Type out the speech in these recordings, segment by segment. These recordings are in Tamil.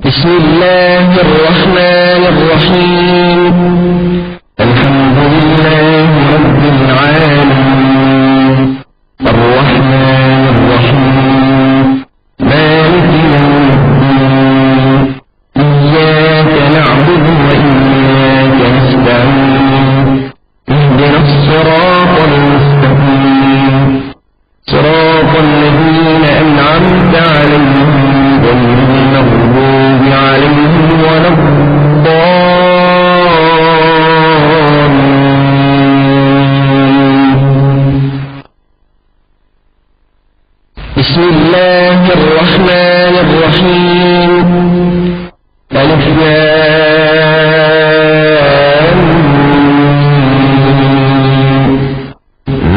بسم الله الرحمن الرحيم الحمد لله رب العالمين الرحمن الرحيم مالك يوم الدين إياك نعبد وإياك نستعين اهدنا الصراط المستقيم صراط الذين أنعمت عليهم غير المغضوب عليهم ولا الضالين. بسم الله الرحمن الرحيم ألف لام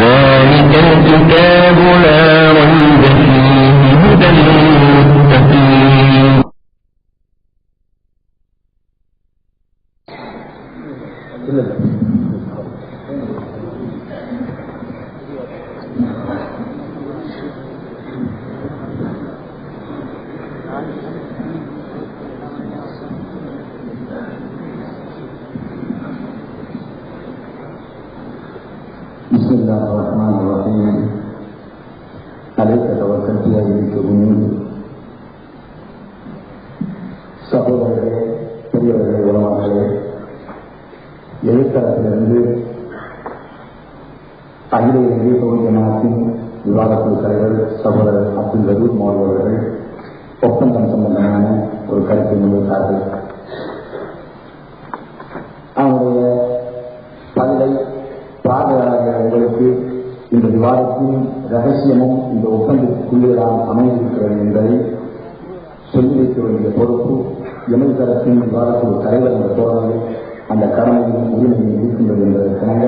ذلك الكتاب لا ريب فيه هدى للمتقين. بسم الله الرحمن الرحيم عليك توكلت وإليك أنيب. சகோதரர்களே, பெரியவர்களே, உலமாக்களே, எழுத்தரத்திலிருந்து அகில இந்திய ஜமாஅத்தின் விவாதக்குழு தலைவர் சகோதரர் அப்துல் ரஹீம் அவர்கள் ஒப்பந்தம் சம்பந்தமான ஒரு கருத்தை முன்வைத்தார்கள். அவருடைய பதிலை பார்வையாளர்கள் உங்களுக்கு இந்த விவாதத்தின் ரகசியமும் இந்த ஒப்பந்தத்திற்குள்ளேதான் அமைந்திருக்கிறது என்பதை சொல்லி வைக்க வேண்டிய பொறுப்பு எமது தரப்பின் விவாதக்குழு தலைவர் என்ற தோழர்கள் அந்த கடமையின் உரிமையை இருக்கின்றது என்பதற்காக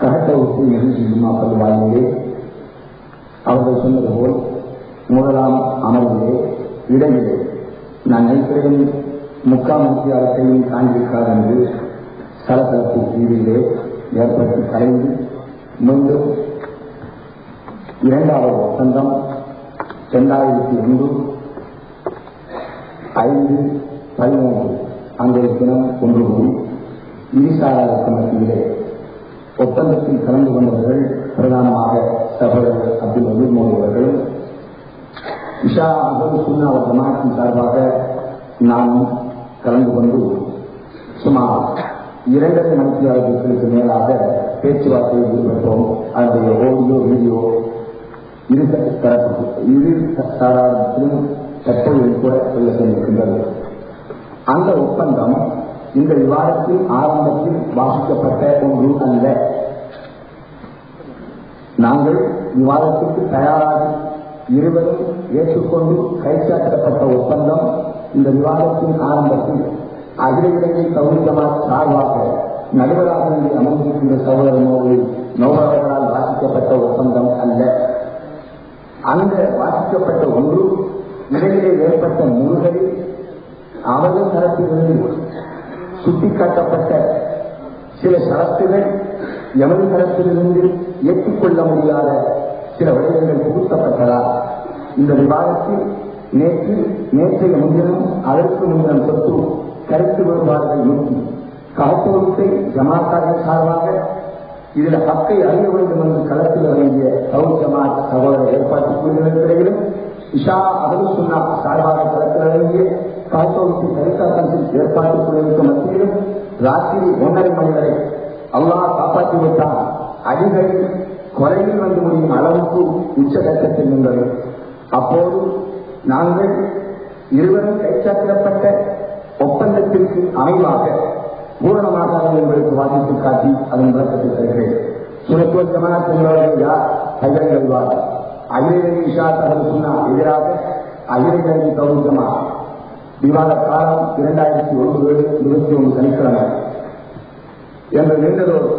கரெக்டாக நிகழ்ச்சி மாப்பது வாயிலே அவர்கள் சொன்னது போல் முதலாம் அமர்விலே இடையிலே நான் நினைக்கிறேன் 3/4 மணித்தியாலத்தையும் காண்பிக்காது என்று சலசலப்பு தீவிலே ஏற்பட்டு கலைந்து மீண்டும் 2வது ஒப்பந்தம் 2001-5-13 அன்றைய தினம் ஒன்று கூடி இனிசாராருக்கு மத்தியிலே ஒப்பந்தத்தில் கலந்து கொண்டவர்கள் பிரதானமாக சகோதரர் அப்துல் ரஹீம் அவர்களும் இஷா அகல் சுன்னா ஜமாஅத்தின் சார்பாக நானும் கலந்து கொண்டு சுமார் 2 மணித்தியாளர்களுக்கு மேலாக பேச்சுவார்த்தையில் ஈடுபட்டோம். அதனுடைய ஆடியோ வீடியோ இரு சாராரத்திலும் தற்போது கூட சொல்ல சென்றிருக்கின்றது. அந்த ஒப்பந்தம் இந்த விவாதத்தின் ஆரம்பத்தில் வாசிக்கப்பட்ட ஒன்று அல்ல. நாங்கள் விவாதத்திற்கு தயாராக இருவரும் ஏற்றுக்கொண்டு கைச்சாட்டப்பட்ட ஒப்பந்தம் இந்த விவாதத்தின் ஆரம்பத்தில் அகில இலங்கை தௌஹீத் ஜமாஅத் சார்பாக நடுவராக அமர்ந்திருக்கின்ற சகோதரனோடு நோவர்களால் வாசிக்கப்பட்ட ஒப்பந்தம் அல்ல. அந்த வாசிக்கப்பட்ட ஒன்று இடையிலே ஏற்பட்ட முருகலில் அவர்கள் தரப்பிலிருந்து சுட்டிக்காட்டப்பட்ட சில ஷரத்துகள் எமது தரப்பிலிருந்து ஏற்றுக்கொள்ள முடியாத சில விடயங்கள் புகுத்தப்பட்டதால் இந்த விவாதத்தில் நேற்றைய முன்தினம் அதற்கு முன்தினம் தொட்டு கருத்து வேறுபாடுகள் நோக்கி காப்போத்தை ஜமாத்தார்கள் சார்பாக இதில் ஹக்கை அறிய வேண்டும் என்று களத்தில் இறங்கிய தௌஹீத் ஜமாஅத் சகோதர ஏற்பாட்டுக் குழுவினரிடையிலும் இஷா அகல் சுன்னா சார்பாக களத்தில் இறங்கிய காப்போத்தின் கருத்தாக்கத்தில் ஏற்பாட்டுக் குழுவிற்கு மத்தியிலும் ராத்திரி 1:30 மணி வரை அல்லாஹ் காப்பாற்றி விட்டால் அடிக்கடி கொலையில் வந்து முடியும் அளவுக்கு உச்சகட்டத்தில் நின்றது. அப்போது நாங்கள் இருவரும் கைச்சாத்திடப்பட்ட ஒப்பந்தத்திற்கு அமைவாக பூரணமாக உங்களுக்கு வாசித்து காட்டி அதன் விளக்கத்தை தருகிறேன். சுரத்துவ ஜமாஅத் என்பவர்கள் யார்? பகிரங்கவாத அகில இலங்கை இஷா அகல் சுன்னா எதிராக அகில இலங்கை தௌஹீத் ஜமாஅத் விவாத காலம் 2001 சனிக்கிழமை என்று நீண்டதோடு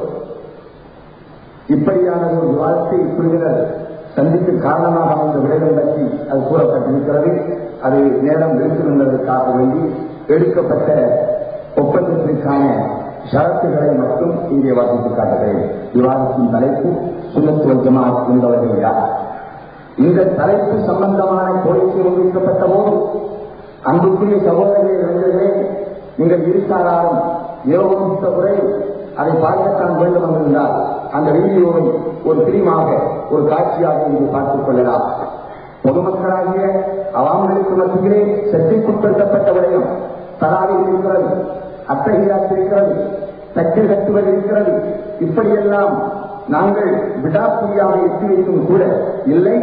இப்படியான ஒரு விவாதத்தை குழுவினர் சந்திக்க காரணமாக அமைந்த விடயம் பற்றி அது கூறப்பட்டிருக்கிறது. அது நேரம் எடுத்திருந்ததற்காக வேண்டி எடுக்கப்பட்ட ஒப்பந்தத்திற்கான ஷரத்துகளை மட்டும் இங்கே வாசித்து காட்டுகிறேன். விவாதத்தின் தலைப்பு சுன்னத்துவ ஜமாஅத் என்பவர்கள் யார்? இந்த தலைப்பு சம்பந்தமான கோரிக்கை முன்வைக்கப்பட்ட போது அன்புக்குரிய சகோதரர்களே இளைஞர்களே, நீங்கள் இருக்காராலும் ஏகோபித்த முறை அதை பார்க்கத்தான் வேண்டும் என்றிருந்தால் அந்த வீடியோவை ஒரு பிரிமாக ஒரு காட்சியாக நீங்கள் பார்த்துக் கொள்ளலாம். பொதுமக்களாகிய அவாம்களுக்கு மத்தியிலே சர்ச்சைக்குட்படுத்தப்பட்ட விடயம் தராவில் இருக்கிறது, அத்தகையாத்து இருக்கிறது, தட்டில் கட்டுவது இருக்கிறது. இப்படியெல்லாம் நாங்கள் விடாப்புரியாக எட்டி வைத்தும் கூட இல்லை,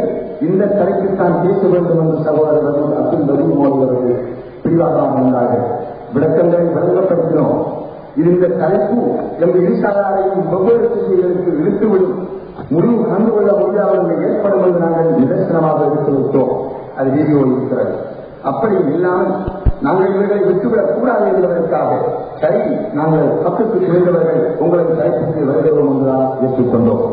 இந்த தலைப்பில்தான் பேச வேண்டும் என்று சகோதரர்கள் அப்துல் ரஹீம் மோடி அவர்கள் பிரிவாக இருந்தார்கள். விளக்கங்களை வழங்கப்படுத்தினோம். இந்த தலைப்பு எம் இருசாராரையும் வெவ்வேறு திசைகளுக்கு இழுத்துவிடும், முடிவு கண்டு கொள்ள முடியாதவர்கள் ஏற்படும் என்று நாங்கள் நிதர்சனமாக எடுத்து வைத்தோம். அது வீடியோ இருக்கிறது. அப்படி இல்லாமல் நாங்கள் இவர்களை விட்டுவிடக் கூடாது என்பதற்காக சரி, நாங்கள் பக்கத்து குறைந்தவர்கள் உங்களுக்கு தலைப்புக்கு வருகிறோம் என்றுதான் ஏற்றுக்கொண்டோம்.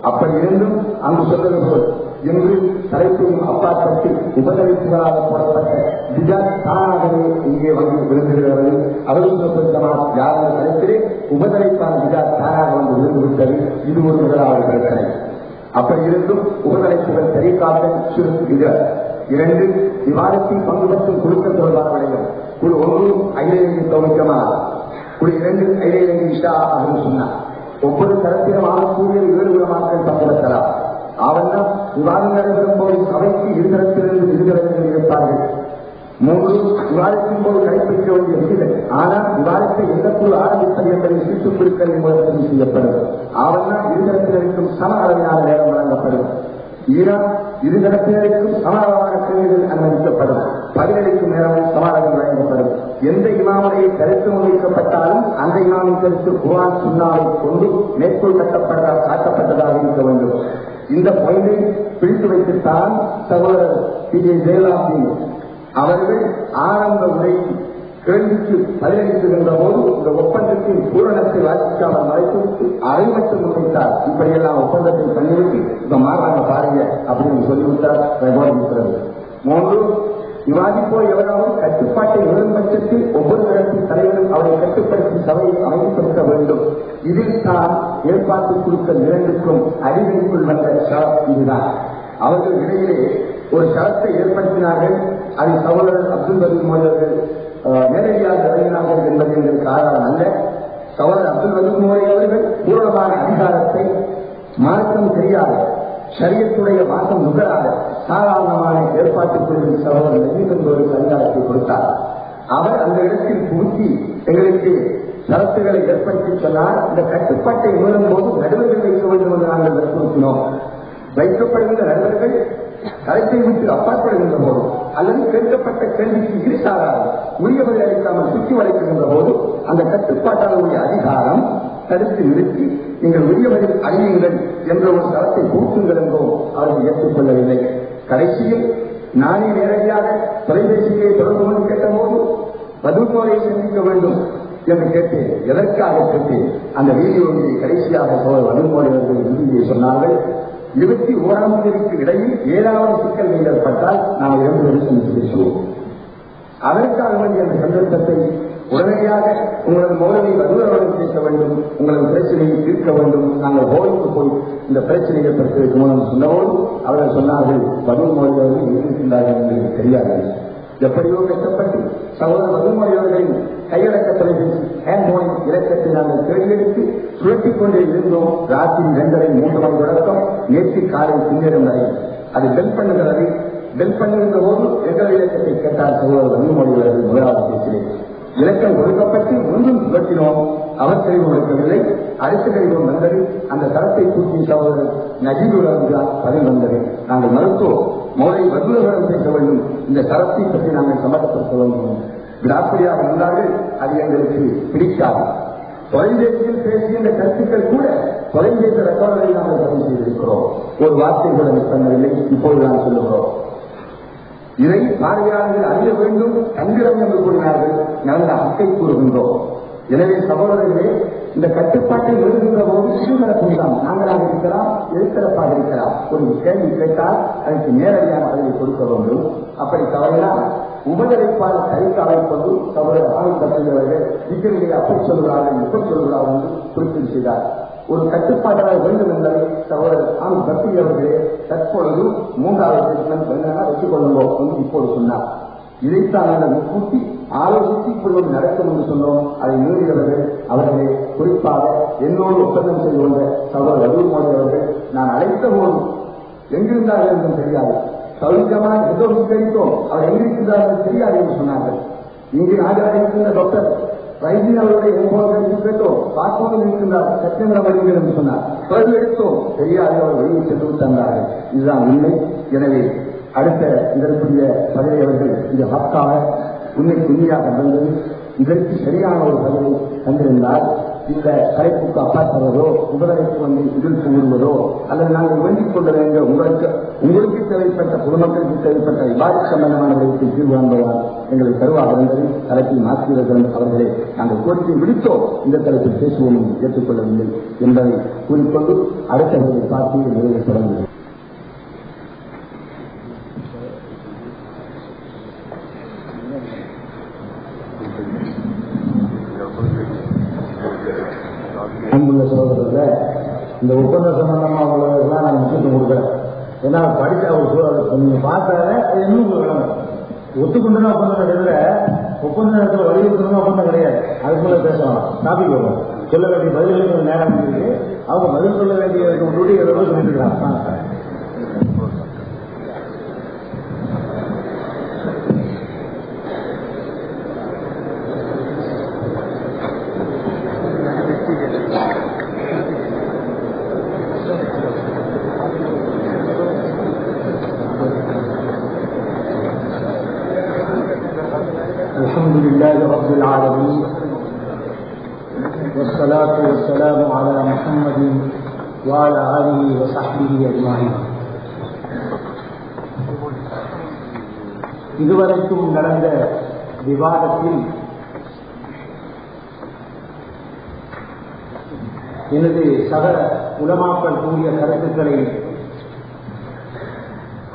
அப்படி இருந்தும் அங்கு சொல்வது போல் என்று தலைப்பையும் அப்பாற்பட்டு உபதவிப்புகளாக போடப்பட்ட விஜாத் தானாகவே இங்கே வந்து விழுந்துகிறது. அவர்கள் யாரும் தலைப்பிலே உபதலைப்பான விஜாத் தானாக வந்து விழுந்துவிட்டது. இது ஒரு முதலாவது பிரச்சனை. அப்படி இருந்தும் உபதலைப்புகள் சரிக்காக சுருக்குகிற 2 விவாதத்தில் பங்கு பெற்றும் குழுக்கள் தொடர்பான விடயம். குழு 1 ஐலேருந்து தோமிக்கமா, குழு 2 ஐலேருந்து இஷா அப்படின்னு சொன்னார். ஒவ்வொரு தரத்திலும் ஆகக்கூடிய 7 விதமாக்கள் பங்கு பெற்றலாம். அவர்கள் விவாதம் நடைபெறும் போது சபைக்கு இருதரத்திலிருந்து இருதரத்தில் இருப்பார்கள். 3 விவாதத்தின் போது கடைபிடிக்க வேண்டிய விதிகள். ஆனால் விவாதத்தை எந்த குழு ஆரம்பிப்பது என்பதை சிற்றுக்குழுக்கள் மூலத்தில் செய்யப்படும். அவர்கள் இருதரத்தினருக்கும் சம அளவிலான நேரம் வழங்கப்படும். ஈரான் இருதரப்பினருக்கும் சமாதான கேள்விகள் அனுமதிக்கப்படும். பதிலளிக்கும் நேரம் சமாதானம் வழங்கப்படும். எந்த இமாமுடைய கருத்து முன்வைக்கப்பட்டாலும் அந்த இமாமின் கருத்து குர்ஆன் சுன்னாவை கொண்டு மேற்கோள் காட்டப்பட்டதாக இருக்க வேண்டும். இந்த பாயிண்டை பிடித்து வைத்துத்தான் சகோதரர் PJ ஜெயலலிதா அவர்கள் ஆரம்ப உரை கேள்விக்கு பதிலளிக்கின்ற போது இந்த ஒப்பந்தத்தின் பூரணத்தை வாசிக்காமல் மறைத்து அதை மட்டும் முன்வைத்தார். இப்படியெல்லாம் ஒப்பந்தத்தை பண்ணிவிட்டு இப்ப மாறாங்க பாருங்க அப்படின்னு சொல்லிவிட்டார். 3 விவாதிப்போர் எவராவது கட்டுப்பாட்டை உயரும் பட்சத்தில் ஒவ்வொரு இடத்தின் தலைவரும் அவரை கட்டுப்படுத்தி சபையை அமைதிப்படுத்த வேண்டும். இதில் தான் ஏற்பாட்டு குழுக்கள் 2க்கும் அறிவிப்புள் வந்த ஷரத் இதுதான். அவர்கள் இடையிலே ஒரு ஷரத்தை ஏற்படுத்தினார்கள். அதை சகோதரர் அப்துல் ரஹீம் மோடி அவர்கள் நேரடியாக இறங்கினார்கள் என்பது எங்களுக்கு ஆதாரம் அல்ல. சகோதரர் அப்துல் ரஹீம் மோடி அவர்கள் பூர்வமான அதிகாரத்தை மாற்றம் தெரியாத ஷரியத்துடைய மாற்றம் நுகராத சாதாரணமான ஏற்பாட்டுக் குழுவின் சகோதரர் நஜீப் என்பவருக்கு அதிகாரத்தை கொடுத்தார். அவர் அந்த இடத்தில் புகுத்தி எங்களுக்கு ஷரத்துகளை ஏற்படுத்தி சொன்னார். இந்த கட்டுப்பாட்டை மீறும் போது நடுவர்கள் வைக்க வேண்டும் என்று நாங்கள் வற்புறுத்தினோம். வைக்கப்படுகின்ற நடுவர்கள் கருத்தை விட்டு அப்பாற்படுகின்ற போது அல்லது கேட்கப்பட்ட கேள்விக்கு இருசாராது உரிய பதில் அளிக்காமல் சுற்றி வளைக்கின்ற போது அந்த கட்டுப்பாட்டாளருடைய அதிகாரம் தடுத்து நிறுத்தி நீங்கள் உரிய பதில் அழியுங்கள் என்ற ஒரு தரத்தை கூட்டுங்கள் என்றோ அவர்கள் ஏற்றுக்கொள்ளவில்லை. கடைசியில் நானே நேரடியாக தொலைபேசியை தொடர்பு கொண்டு கேட்டபோது பதில்முறையை சந்திக்க வேண்டும் என்று கேட்டேன். எதற்காக கேட்டேன்? அந்த வீடியோவை கடைசியாக பதில்முறையவர்கள் இறுதியை சொன்னார்கள். 21ஆம் தேதிக்கு இடையில் 7வது சிக்கல் ஏற்பட்டால் நாம் 2 வருஷம் பேசுவோம். அதற்காக வேண்டிய அந்த சந்தர்ப்பத்தை உடனடியாக உங்களது மௌலவி வல்லுநர்களுடன் பேச வேண்டும், உங்களது பிரச்சனையை தீர்க்க வேண்டும். நாங்கள் ஹோலுக்கு போய் இந்த பிரச்சனையை பற்றி மூலம் சொன்னபோது அவர்கள் சொன்னார்கள், பதில் மொழியவர்கள் இருக்கின்றார்கள் என்று தெரியாது. எப்படியோ கஷ்டப்பட்டு சகோதரர் பதில்மொழி அவர்களின் கையடக்க தொலைபேசி ஹேண்ட்போன் இலக்கத்தை நாங்கள் தேடியெடுத்து சுழற்றிக் கொண்டே இருந்தோம். ராத்திரி 2:30 3 மணி தொடக்கம் நேற்று காலை பின்னேறும் வரை அது பெல் பண்ணுகிறது. பெல் பண்ணுகின்ற போது எங்கள் இலக்கத்தை கேட்டார் சகோதரர் பதில்மொழி அவர்கள். முதலாவது பேசினேன். இலக்கம் கொடுக்கப்பட்டு ஒன்றும் சுழற்றினோம். அவர் தெளிவு கொடுக்கவில்லை. அடுத்த கடிதம் வந்தது. அந்த தரத்தை கூட்டிய சகோதரர் நஜீபுடன் பதில் வந்தது. நாங்கள் மருத்துவம் மௌலை வல்லுநர்களுடன் பேச வேண்டும், இந்த தரத்தை பற்றி நாங்கள் சமர்ப்படுத்த வேண்டும். விடாப்படியாக இருந்தார்கள். அது எங்களுக்கு பிடிக்காது. தொலைபேசியில் பேசுகின்ற கருத்துக்கள் கூட தொலைபேசி ரெக்கார்டரை நாங்கள் பதிவு செய்திருக்கிறோம். ஒரு வார்த்தை கூட மிஸ் பண்ணவில்லை. இப்போது நான் சொல்லுகிறோம். இதை பார்வையாளர்கள் அறிய வேண்டும். தங்கிடம் என்று கூறினார்கள். நல்ல ஹக்கை கூறுகின்றோம். எனவே சகோதரர்களே, இந்த கட்டுப்பாட்டை எழுதுகின்ற போது சிறுதரப்புதான் நாங்களாக இருக்கலாம், எழுத்தரப்பாக இருக்கலாம். ஒரு கேள்வி கேட்டால் அதற்கு நேரடியான பதிலை கொடுக்க வேண்டும். அப்படி தவறினால் உபதலைப்பாளர் கைக்கு அமைப்பது சகோதரர் ஆளுநர்கள் விக்கிரங்களை அப்படி சொல்கிறார்கள் இப்படி சொல்கிறார்கள் என்று குறிப்பிட்டு செய்தார். ஒரு கட்டுப்பாட்டாளர் வேண்டும் என்பதை சகோதரர் ஆளுநர் பக்தி அவர்களே தற்பொழுது 3வது ஸ்டேட்மெண்ட் என்னன்னா வச்சுக் கொள்ளுங்கோ என்று இப்போது சொன்னார். இதைத்தான் நாங்கள் கூட்டி ஆலோசித்து இப்பொழுது நடக்கும் என்று சொன்னோம். அதை மீறியவர்கள் அவர்களே குறிப்பாக என்னோடு ஒப்பந்தம் செய்து கொண்ட சகோதரர் ரவி மோடி அவர்கள் நான் அழைத்த போது எங்கிருந்தார்கள் என்றும் தெரியாது. சௌகரியமாக ஏதோ விசாரித்தோம், அவர் எங்கிருக்கிறார்கள் தெரியாது என்று சொன்னார்கள். இங்கு நாங்கள் இருக்கின்ற டாக்டர் வைத்தியன் அவருடைய ஒன்பது கேட்டோம், பார்ப்போம் இருக்கின்றார் செப்டம்பர் வருகிறது என்று சொன்னார். பிறகு எடுத்தோம், தெரியாது, அவர் வெளியே சென்று தந்தார்கள். இதுதான் உண்மை. எனவே அடுத்த இதற்குரிய பதவி அவர்கள் இது ஹக்காக உண்மை துணியாக வந்தது. இதற்கு சரியான ஒரு பதிலை தந்திருந்தால் இந்த தலைப்புக்கு அப்பாற்படுவதோ உபதலைக்கு வந்து இதில் கூறுவதோ அல்லது நாங்கள் வேண்டிக் கொள்ள வேண்டும் உங்களுக்கு தேவைப்பட்ட பொதுமக்களுக்கு தேவைப்பட்ட விவாத சம்பந்தமானவர்களுக்கு தீர்வு காண்பதால் எங்களுக்கு தருவாக இருந்தது. தலைப்பில் மாற்றியவர்களும் அவர்களே நாங்கள் கோரிக்கை விடுத்தோம், இந்த தலைப்பில் பேசுவோம் ஏற்றுக்கொள்ளவில்லை என்பதை கூறிக்கொண்டு அடுத்தவர்களை பார்த்து நிறைய தொடங்குகிறோம். அன்புள்ள சகோதரர்கள், இந்த ஒப்பந்த சம்பந்தமாக உள்ளவர்கள்லாம் நான் முக்கியத்துவம் கொடுக்குறேன். ஏன்னா படித்த ஒரு சூழல் நீங்க பார்த்தால இன்னும் கிழமை ஒத்துக்கொண்டு ஒப்பந்தம் கிடையாது. ஒப்பந்த நேரத்தில் வலியுறுத்தணும் ஒப்பந்தம் கிடையாது. அதுக்குள்ள பேசலாம், டாபிக் வரும். சொல்ல வேண்டிய பதில்களுக்கு நேரம் இருக்கு. அவங்க பதில் சொல்ல வேண்டிய எவ்வளவு சொல்லியிருக்கிறாங்க. الحمد لله رب العالمين والصلاة والسلام على محمد وعلى آله وصحبه أجمعين. இதுவரைக்கும் நடந்த விவாதத்தில் எனது சக உலமாக்கள் கூறிய கருத்துக்களை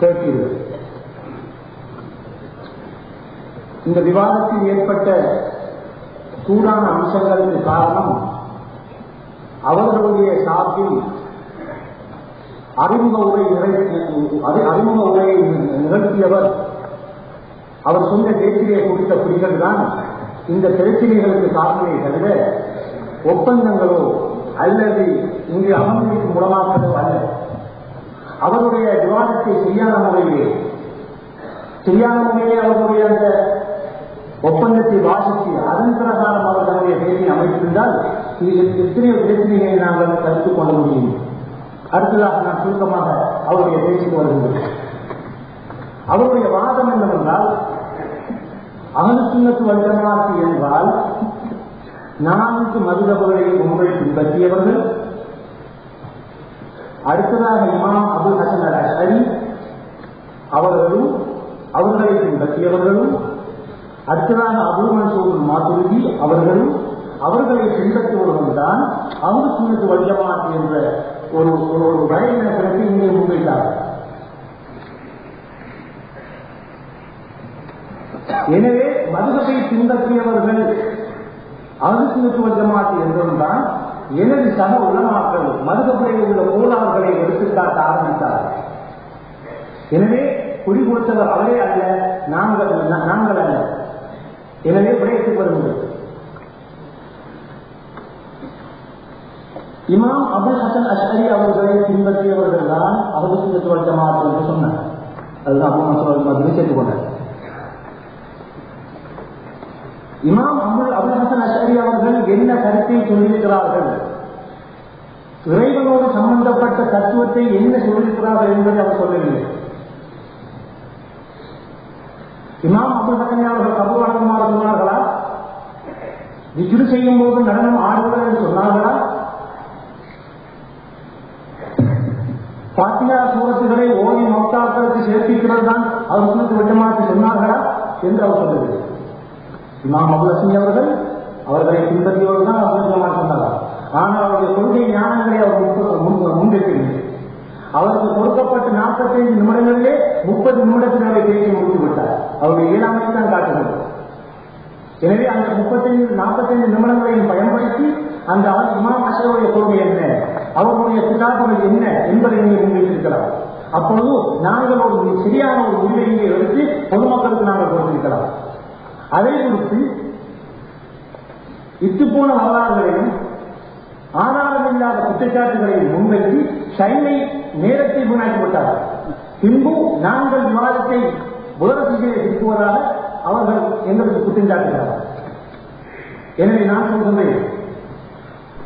கேட்கிறேன். இந்த விவாதத்தில் ஏற்பட்ட சூடான அம்சங்களுக்கு காரணம் அவர்களுடைய சார்பில் அறிமுக உரையை நிகழ்த்தியவர் அவர் சொந்த பேச்சிலே குறித்த புரிதல் தான் இந்த பிரச்சனைகளுக்கு காரணமே தவிர ஒப்பந்தங்களோ அல்லது இங்கு அமர்ந்திருக்கும் மூலமாக்கலோ அல்ல. அவருடைய விவாதத்தை சரியான முறையிலே அவர்களுடைய அந்த ஒப்பந்தத்தை வாசித்து அதன் பிரகாரம் அவர்களுடைய பேச்சை அமைத்திருந்தால் இதில் எத்தனையோ பிரச்சனைகளை நாங்கள் கருத்துக் கொள்ள முடியும். அடுத்ததாக நான் சுருக்கமாக அவருடைய பேச்சுக்கு வருகின்றேன். அவருடைய வாதம் என்னவென்றால், அஹ்லு சுன்னத் வல் ஜமாஅத் என்றால் 4 மதுஹப்களை முன்பை பின்பற்றியவர்கள், அடுத்ததாக இமாம் அபுல் ஹசன் அல் அஷ்அரி அவர்களும் அவர்களை பின்பற்றியவர்களும், அடுத்ததாக அபூ மன்சூர் மாதுரிதி அவர்களும் அவர்களை பின்பற்றுவர்கள் தான் அஹ்லு சுன்னத் வல் ஜமாஅத் என்ற ஒரு வரைவினத்திற்கு இங்கே முன்வைத்தார்கள். எனவே மதுஹபை பின்பற்றியவர்கள் அஹ்லு சுன்னத் வல் ஜமாஅத் என்றுதான் எனது சக உலமாக்கள் மதுஹபில் உள்ள கோளாறுகளை எடுத்துக்காட்ட ஆரம்பித்தார்கள். எனவே குடி கொடுத்தவர் அவரே அல்ல, நாங்கள் அல்ல. எனவே விடயத்துக்கு வருகிறது. இமாம் அபுல் ஹசன் அஷ்அரி அவர்களை பின்பற்றியவர்கள் தான் அஹ்லு சுன்னத் வல் ஜமாஅத் என்று சொன்னார். அதுதான் அபூ மன்சூர் மாதிரி சேர்த்துக் கொண்டார். இமாம் அபுல் ஹசன் அஷ்அரி அவர்கள் என்ன கருத்தை சொல்லியிருக்கிறார்கள், இறைவனோடு சம்பந்தப்பட்ட தத்துவத்தை என்ன சொல்லியிருக்கிறார்கள் என்பதை அவர் சொல்லவில்லை. இமாம் அபுல் ஹசன் அவர்கள் கபூரமாக சொன்னார்களா, விக்ரு செய்யும் போது நடனம் ஆடுவது என்று சொன்னார்களா, பாத்தியா சூரத்துகளை ஓடி மௌத்தாக்களுக்கு சேர்ப்பிக்கிறது தான் அவர் சுன்னத் வல் ஜமாஅத் சொன்னார்களா என்று அவர் சொல்லவில்லை. இமாம் அபுல் ஹசன் அவர்கள் அவர்களை பின்பற்றியவர்கள் தான் அபுல் ஜமாஅத் சொன்னார்கள். ஆனால் அவருடைய கொள்கை ஞானங்களை அவர் முன்வைக்கவில்லை. அவருக்கு கொடுக்கப்பட்ட 45 நிமிடங்களிலே 30 நிமிடத்தில் அவரை பேசி முடித்து விட்டார். அவருடைய இயலாமையை தான் காட்டுகிறது. எனவே அந்த 45 நிமிடங்களையும் பயன்படுத்தி அந்த இமாம் அஷ்அரியுடைய கொள்கை என்ன, அவர்களுடைய கிதாபுகள் என்ன என்பதை நீங்கள் முன்வைத்திருக்கிறார். அப்பொழுது நாங்கள் ஒரு சரியான ஒரு முடிவை இங்கே எடுத்து பொதுமக்களுக்கு நாங்கள் கொடுத்திருக்கலாம். அதை குறித்து இத்துப்போன வரலாறுகளையும் ஆதாரமில்லாத குற்றச்சாட்டுகளையும் முன்வைத்து சைனை நேரத்தை வீணாக்கிவிட்டார்கள். பின்பு நாங்கள் விவாதத்தை வேறு திசையை திருப்புவதாக அவர்கள் எங்களுக்கு குற்றம் சாட்டுகிறார்கள். எனவே நான் சொல்கிறேன்,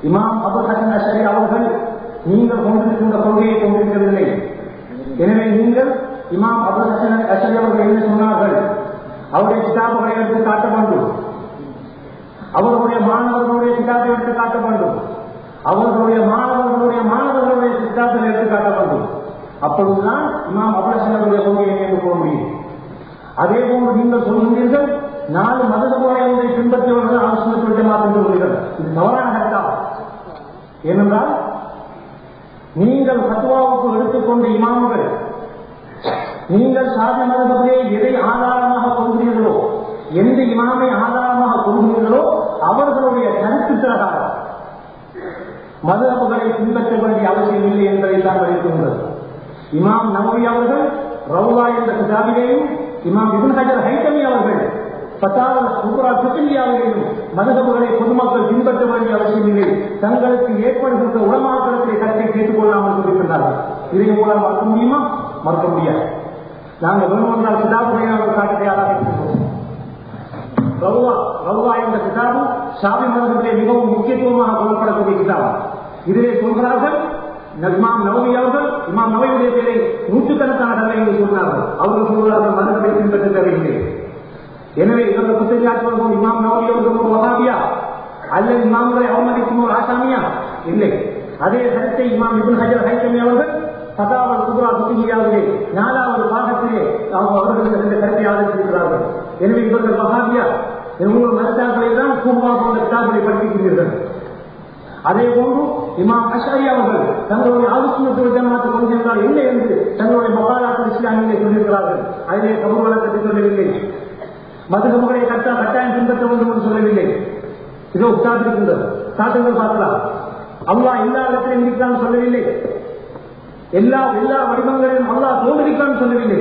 இமாம் அபுல் ஹசன் அஷரி அவர்கள் நீங்கள் கொண்டிருக்கின்ற கொள்கையை கொண்டிருக்கவில்லை. எனவே நீங்கள் இமாம் அபுல் ஹசன் அஷரி அவர்கள் என்ன சொன்னார்கள், அவருடைய கிதாபுகளை எடுத்து காட்ட வேண்டும், அவர்களுடைய மாணவர்களுடைய கிதாபை எடுத்து காட்ட வேண்டும், அவர்களுடைய மாணவர்களுடைய கிதாபை எடுத்து காட்ட வேண்டும். அப்பொழுதுதான் இமாம் அபுல் ஹசன் அவருடைய கொள்கையை ஏற்றுக்கொள்ள முடியும். அதே போன்று நீங்கள் சொல்கின்றீர்கள் 4 மதகுகளை பின்பற்றியவர்கள் ஆலோசனை மாற்றுகிறீர்கள். இது தவறான கருத்தா? ஏனென்றால் நீங்கள் ஃபத்வாவுக்கு எடுத்துக்கொண்ட இமாம்கள் நீங்கள் சாதி மதகுகளை எதை ஆதாரமாக கொள்கிறீர்களோ, எந்த இமாமை ஆதாரமாக கொள்கிறீர்களோ அவர்களுடைய கருத்து பிரகாரம் மதகுகளை பின்பற்ற வேண்டிய அவசியம் இல்லை என்பதை தான் வருகின்றது. இமாம் நவவி அவர்கள் ரவுலா என்ற கிதாபிலேயும், இமாம் இப்னு ஹஜர் ஹைதமி அவர்கள் ஃபத்தாவா குப்ரா ஃபிக்ஹியாவிலேயும் மதகுகளை பொதுமக்கள் பின்பற்ற வேண்டிய அவசியம் இல்லை, தங்களுக்கு ஏற்படுகின்ற உலமாக்களத்தை கருத்தை கேட்டுக்கொள்ளாமல் சொல்லியிருக்கிறார்கள். இதை மூலம் மறக்க முடியுமா? மறக்க முடியாது. நாங்கள் வேணுமென்றால் கிதாபுகளை நாங்கள் காட்ட தயாராக இருக்கின்றோம். ரவுலா என்ற கிதாபு ஷாஃபி மதகுகளை மிகவும் முக்கியத்துவமாக கொள்ளப்படக்கூடிய கிதாபு. இதிலே சொல்கிறார்கள், இமாம் நவவி அவர்கள் இமாம் நவவியுடைய பேரை நூற்றுக்கணக்கான தடவை சொன்னார்கள். அவர்கள் சொல்கிறார்கள் மதகுகளை பின்பற்ற தேவையில்லை. எனவே இவர்கள் குற்றச்சாட்டுவது இமாம் நவவி அவர்கள் ஒரு வஹாபியா அல்லது இமாம்களை அவமதிக்கும் ஒரு ஆசாமியா? இல்லை. அதே கருத்தை இமாம் இப்னு ஹஜர் ஹைதமி அவர்கள் ஃபத்தாவா குப்ரா ஃபிக்ஹியாவிலே 4வது பாகத்திலே அவர்கள் இந்த கருத்தை ஆதரித்திருக்கிறார்கள். எனவே இவர்கள் வஹாபியா? உங்கள் மதத்தாக்களை தான் கூப்பா போன்ற கிதாபுகளை படித்திருக்கிறீர்கள். அதே போன்று இமாம் அஷ்அரி அவர்கள் தங்களுடைய ஆலோசனை ஜமாத்தை கொண்டு சென்றால் இல்லை என்று தங்களுடைய மகாலாக்கள் இஸ்லாமியிலே சொல்லியிருக்கிறார்கள். அதிலே கபூர் வழக்கத்தை சொல்லவில்லை, மதுகமுகளை கட்டாயம் பின்பற்ற வேண்டும் என்று சொல்லவில்லை. இதோ உட்கார்ந்திருக்கின்றது, காட்டுங்கள் பார்க்கலாம். அல்லாஹ் எல்லா இடத்திலும் இருக்கிறான்னு சொல்லவில்லை, எல்லா வடிவங்களிலும் அல்லாஹ் தோன்றிருக்கான்னு சொல்லவில்லை.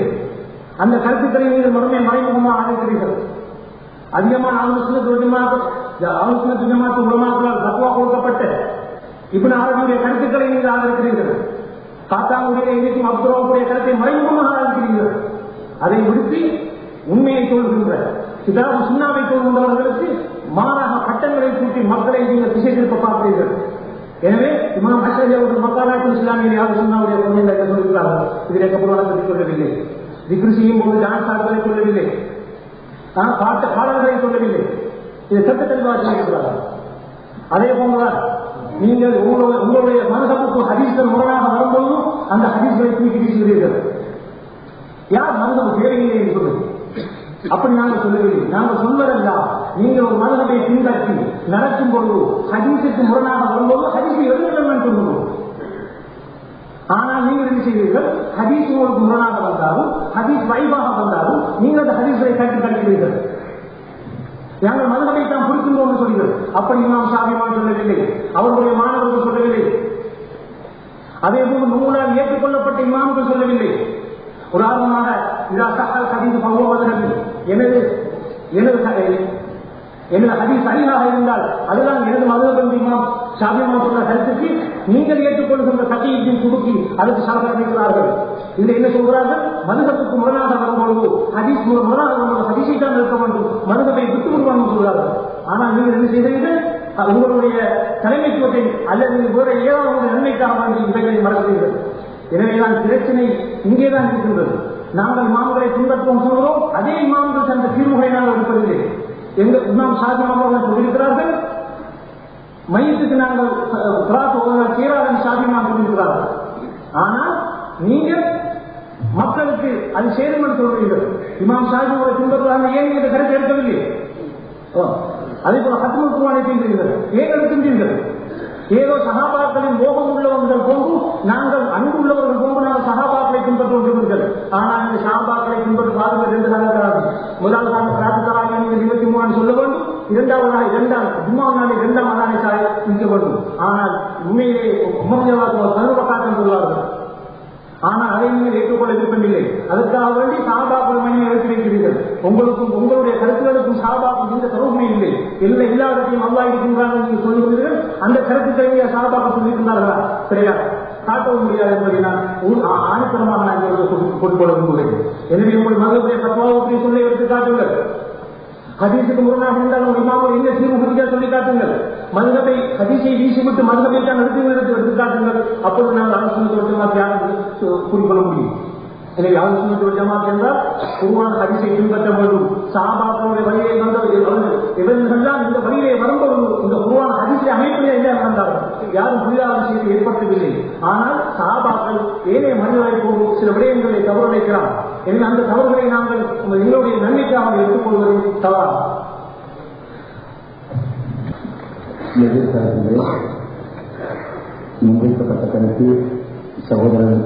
அந்த கருத்துக்களை நீங்கள் மறுமை மறைமுகமாக ஆதரிக்கிறீர்கள். அதிகமான ஆலோசனை ஜமாத்து உலமாக்களால் ஃபத்வா கொடுக்கப்பட்ட இப்னு அரபியுடைய கருத்துக்களை நீங்கள் ஆதரிக்கிறீர்கள். காத்தாவுடைய இருக்கும் அப்துல்லாவுடைய கருத்தை மறைமுகமாக ஆதரிக்கிறீர்கள். அதை விடுத்து உண்மையை சொல்கின்ற கிதாபு சுன்னாவை சொல்கின்றவர்களுக்கு மாறாக பட்டங்களை கூட்டி மக்களை நீங்கள் திசை திருப்ப பார்க்கிறீர்கள். எனவே இமாம் அஷ்அரி அவர்கள் மக்காலாத்துல் இஸ்லாமிய யாரு சுன்னாவுடைய கொள்கைகளை சொல்கிறார்கள். இதிலே கபூர் வழக்கத்தை சொல்லவில்லை, திக்ர் செய்யும் போது டான்ஸ் ஆடுவதை சொல்லவில்லை, பாட்டு பாடல்களை சொல்லவில்லை. இதை சட்ட தெளிவாக சொல்லியிருக்கிறார்கள். அதே போன்றுதான் நீங்கள் உங்களுடைய மனசப்புக்கு ஹதீஸ்கள் முரணாக வரும்போது அந்த ஹதீஸ்களை தூக்கி வீசுகிறீர்கள். யார் மனசப்பு தேவையில்லை என்று சொல்லுங்கள். அப்படி நாங்கள் சொல்லவில்லை. நாங்கள் சொல்வதெல்லாம் நீங்கள் ஒரு மதத்தை பின்பற்றி நடக்கும் பொழுது ஹதீஸுக்கு முரணாக வரும்போது ஹதீஸை எடுக்கலாம் சொல்லுவோம். ஆனால் நீங்கள் என்ன செய்வீர்கள், ஹதீஸ் உங்களுக்கு முரணாக வந்தாலும் ஹதீஸ் வைபாக வந்தாலும் நீங்கள் அந்த ஹதீஸ்களை கட்டி கழிக்கிறீர்கள். நாங்கள் மதத்தை தான் குறிக்கின்றோம் சொல்லுங்கள். அப்படி இமாம் ஷாஃபிஈ சொல்லவில்லை, அவர்களுடைய மாணவர்கள் சொல்லவில்லை, அதே போன்று நூலால் ஏற்றுக்கொள்ளப்பட்ட இமாம்கள் சொல்லவில்லை. உதாரணமாக எனது ஹதீஸ் சரியாக இருந்தால் அதுதான் எனது மதுரபந்தி இமாம் ஷாஃபிஈ சொன்ன கருத்துக்கு நீங்கள் ஏற்றுக்கொள்கின்ற சட்டத்தை கொடுக்கி அதற்கு சாதனைக்கிறார்கள். இதில் என்ன சொல்கிறார்கள், மதுரத்துக்கு முரணாக வரும்பொழுது ஹதீஸ் முரணாக வரும்போது ஹதீஸை தான் இருக்க வேண்டும், மதுரத்தை விட்டு விடுவாங்க சொல்கிறார்கள். ஆனால் நீங்கள் என்ன செய்கிறீர்கள், உங்களுடைய தலைமைத்துவத்தை அல்லது வேறு ஏதாவது நன்மைக்காக வாங்கி இவைகளை மறக்கிறீர்கள். எனவேதான் பிரச்சனை இங்கேதான் இருக்கின்றது. நாங்கள் இமாம்களை பின்பற்றுவோம் சொல்கிறோம், அதே இமாம்கள் தந்த தீர்வுகளை நாங்கள் எடுப்பதில்லை. எங்கள் இமாம் ஷாஃபிஈ அவர்கள் சொல்லியிருக்கிறார்கள், மையத்துக்கு நாங்கள் சீராதன் ஷாஃபிஈ சொல்லியிருக்கிறார்கள். ஆனால் நீங்கள் மக்களுக்கு அது சேரும் என்று சொல்கிறீர்கள். இமாம் ஷாஃபிஈ அவர்களை பின்பற்றுவாங்க, ஏன் இந்த கருத்தை எடுக்கவில்லை? அதே போல ஹத்முல் குர்ஆனை செய்கிறீர்கள், ஏன் எடுக்கின்றீர்கள்? ஏதோ சஹாபாக்களின் மோகம் உள்ளவர்கள் போன்று நாங்கள் அன்பு உள்ளவர்கள் போன்று நாங்கள் சஹாபாக்களை பின்பற்றுகிறீர்கள். ஆனால் இந்த சஹாபாக்களை பின்பற்ற பாதுகாப்பு 2 நாட்கள். முதலாவது ராத்துக்கராக நீங்கள் 23 சொல்ல வேண்டும், ஜும்மா நாளை 2ஆம் அதானை இருக்க வேண்டும். ஆனால் உண்மையிலே உமர்ஜவாத் 11 ரக்காத் சொல்வார்கள். ஆனால் அதை நீங்கள் ஏற்றுக்கொள்ள விருப்பமில்லை. அதற்காக வேண்டி சஹாபாக்கள் மணியை எழுதி வைக்கிறீர்கள். உங்களுக்கும் உங்களுடைய கருத்துக்களுக்கும் சஹாபாக்கும் இந்த தொடர்புமே இல்லை. எல்லாத்தையும் அல்லாஹ் இருக்கின்றார்கள் என்று சொல்லுகிறீர்கள். அந்த கருத்துக்களை சஹாபாக்கள் சொல்லியிருந்தார்களா? கிடையாது, காட்டவும் முடியாது என்பதை நான் ஆணித்தரமாக நான் கொண்டுகொள்ள விரும்புகிறேன். எனவே உங்கள் மதத்துடைய பத்மாவத்தை சொல்ல எடுத்து காட்டுங்கள். ஹதீஸுக்கு முரணாக இருந்தால் ஒரு இமாமுடைய என்ன சீர்திருத்தத்தை சொல்லி காட்டுங்கள். மதுகபை ஹதீஸை வீசிவிட்டு மதுகபை தான் எடுத்து காட்டுங்கள். அப்பொழுது நாங்கள் அலுவலகத்தை மாற்றி கூறிக்கொள்ள முடியும். எனவே அலுவலகத்தை ஜமாத் என்றால் குர்ஆன் ஹதீஸை பின்பற்ற வேண்டும். சஹாபாக்களுடைய வழியை வந்தவர்கள் இவர்களெல்லாம் இந்த வழியை வரும்போது இந்த குர்ஆன் ஹதீஸை அமைப்பிலே என்ன நடந்தார்கள்? யாரும் புதிதாக விஷயத்தை ஏற்படுத்தவில்லை. ஆனால் சஹாபாக்கள் ஏனைய மனிதரை போது சில விடயங்களை தவறுழைக்கிறார். எனவே அந்த தவறுகளை நாங்கள் எங்களுடைய நன்மைக்காக எடுத்துக்கொள்வதை தவறு. முன்வைக்கப்பட்ட கருத்து சகோதரர்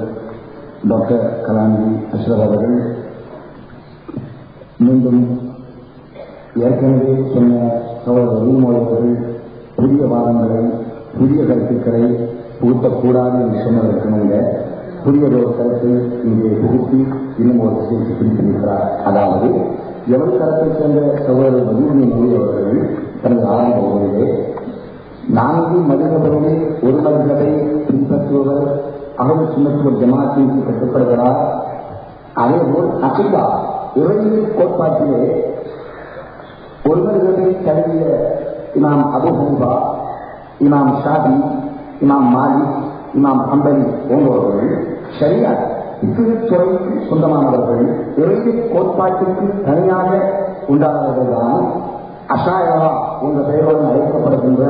டாக்டர் கலாநிதி அஷ்ரப் அவர்கள் மீண்டும் ஏற்கனவே சொன்ன சகோதரர் ரூமோய் அவர்கள் புதிய வாதங்களை புதிய கருத்துக்களை புகுத்தக்கூடாது என்று சொன்னதற்கிணங்க புதியதொரு கருத்தை இங்கே புகுத்தி இன்னும் ஒரு விஷயத்தை பிடித்திருக்கிறார். அதாவது எவர் கருத்தை சேர்ந்த சகோதரர் மதியூனி மொழி அவர்கள் தனது ஆரம்ப உரையிலே 4 மதுகபர்களில் ஒரு மதுகபை பின்பற்றுபவர் அகல் சுன்னத்துவ ஜமாத்திற்கு கட்டுப்படுகிறார். அதேபோல் அகிதா இறையியல் கோட்பாட்டிலே ஒரு மதுகபை தழுவிய இமாம் அபு ஹனீஃபா, இமாம் ஷாஃபி, இமாம் மாலிக், இமாம் ஹம்பலி போன்றவர்கள் ஷரியத் துறைக்கு சொந்தமானவர்கள். இறையியல் கோட்பாட்டிற்கு தனியாக உண்டானவர்கள்தான் அஷாயரா என்ற பெயரோடு அழைக்கப்படுகின்ற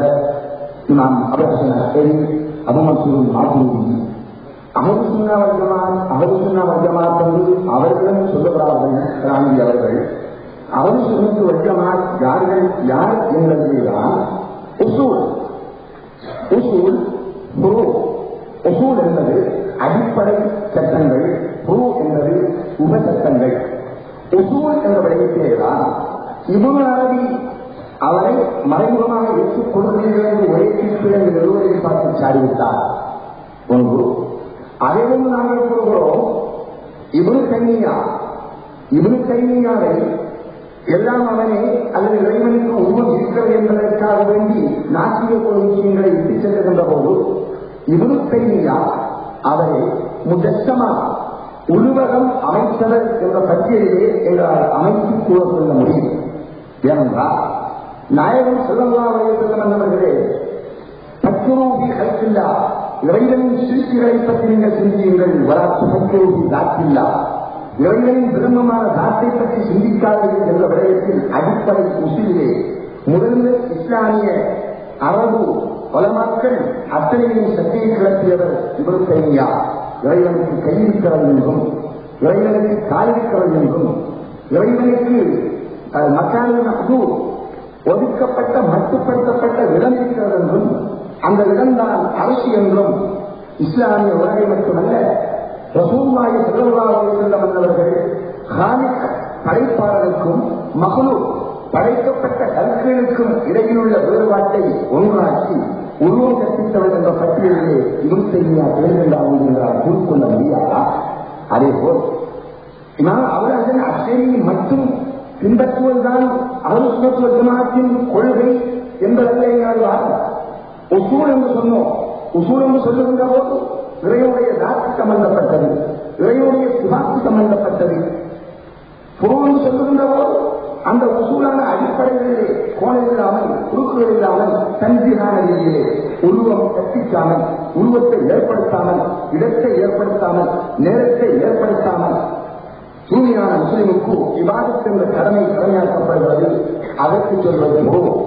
இமாம் அபுல் ஹசன் அஷ்அரி, அபு மன்சூர் மாதுரிதி. அஹ்லுஸ் சுன்னா வல் ஜமாத் என்று அவர்களும் சொல்லுகிறார்கள். கலாநிதி அவர்கள் அஹ்லுஸ் சுன்னத் வல் ஜமாத் யார் என்பதில்தான் உசூல் உசூல் என்பது அடிப்படை சட்டங்கள், ஃபுரூ என்பது உபசட்டங்கள். உசூல் என்ற விடயத்திலேதான் இப்னு அரபி அவரை மறைமுகமாக ஏற்றுக்கொள்கிறீர்கள் என்று உரைக்கின்ற நிறுவனத்தை பார்த்து சாடிவிட்டார். ஒன்று. அதையும் நாங்கள் கூறுகிறோம், இப்னு தைமிய்யாவை எல்லாம் அவனே அல்லது இறைவனுக்கு உருவம் இருக்கிறது என்பதற்காக வேண்டி நாட்டிய ஒரு விஷயங்களை விட்டுச் செல்கின்ற போது இப்னு தைமிய்யா அவரை முஜஸ்ஸமா உருவகம் அமைத்தவர் என்ற பட்டியலிலே எங்களால் அமைத்து கூறக்கொள்ள முடியும். ஏனென்றால் நாயகம் ஸல்லல்லாஹு அலைஹி வஸல்லம் என்பவர்களே தக்ரூபி ஹல்கில்லா இறைவனின் சிறுக்குகளை பற்றி நீங்கள் சிந்தியுங்கள், வரா தக்ரூபி தாத்தில்லா இறைவனின் பிரம்மமான தாத்தை பற்றி சிந்திக்காதீர்கள் என்ற விடயத்தில் அடிப்படை உசிலே முதல்ல இஸ்லாமிய அரபு உலமாக்கள் அத்தனையும் சக்தியை கிளப்பியவர் இப்னு தைமிய்யா. இறைவனுக்கு கையிருக்கிறது என்றும் இறைவனுக்கு காலிருக்கிறது என்றும் இறைவனுக்கு மக்கானின் அது ஒதுக்கப்பட்ட மட்டுப்படுத்தப்பட்ட இடம் இருக்கிறது என்றும் அந்த இடம்தான் அரசு என்றும் இஸ்லாமிய உலகை மட்டுமல்ல ரசூலுல்லாஹி ஸல்லல்லாஹு அலைஹி வஸல்லம் என்பவர்கள் காலிக் படைப்பாளருக்கும் மக்லூக் படைக்கப்பட்ட கற்களுக்கும் இடையிலுள்ள வேறுபாட்டை ஒன்றாக்கி உருவம் கற்பித்தவர் என்ற பட்டியலிலே இப்னு தைமிய்யா திகழ்கின்றார் என்கிறார். கூறிக்கொள்ள முடியாதா? அதேபோல் இமாம் அபுல் ஹசன் அஷ்அரி மட்டும் பின்பற்றுவதுதான் அஹ்லுஸ் சுன்னத் வல் ஜமாஅத்தின் கொள்கை என்பதல்ல எங்கள் வாதம். உசூல் என்று சொன்னோம். உசூல் என்று சொல்லுகின்ற போது இறைவனுடைய தாத்து சம்பந்தப்பட்டது, இறைவனுடைய சிவாத்து சம்பந்தப்பட்டது. ஃபுரூ என்று சொல்லுகின்ற போது அந்த உசூலான அடிப்படைகளிலே கோணல் இல்லாமல் குறுக்குகள் இல்லாமல் தன்சீகான ரீதியிலே உருவம் கற்பிக்காமல், உருவத்தை ஏற்படுத்தாமல், இடத்தை ஏற்படுத்தாமல், நேரத்தை ஏற்படுத்தாமல் தூய்மையான முஸ்லிமுக்கு இபாதத் என்ற கடமையாக்கப்படுகிறது. அதற்கு சொல்வது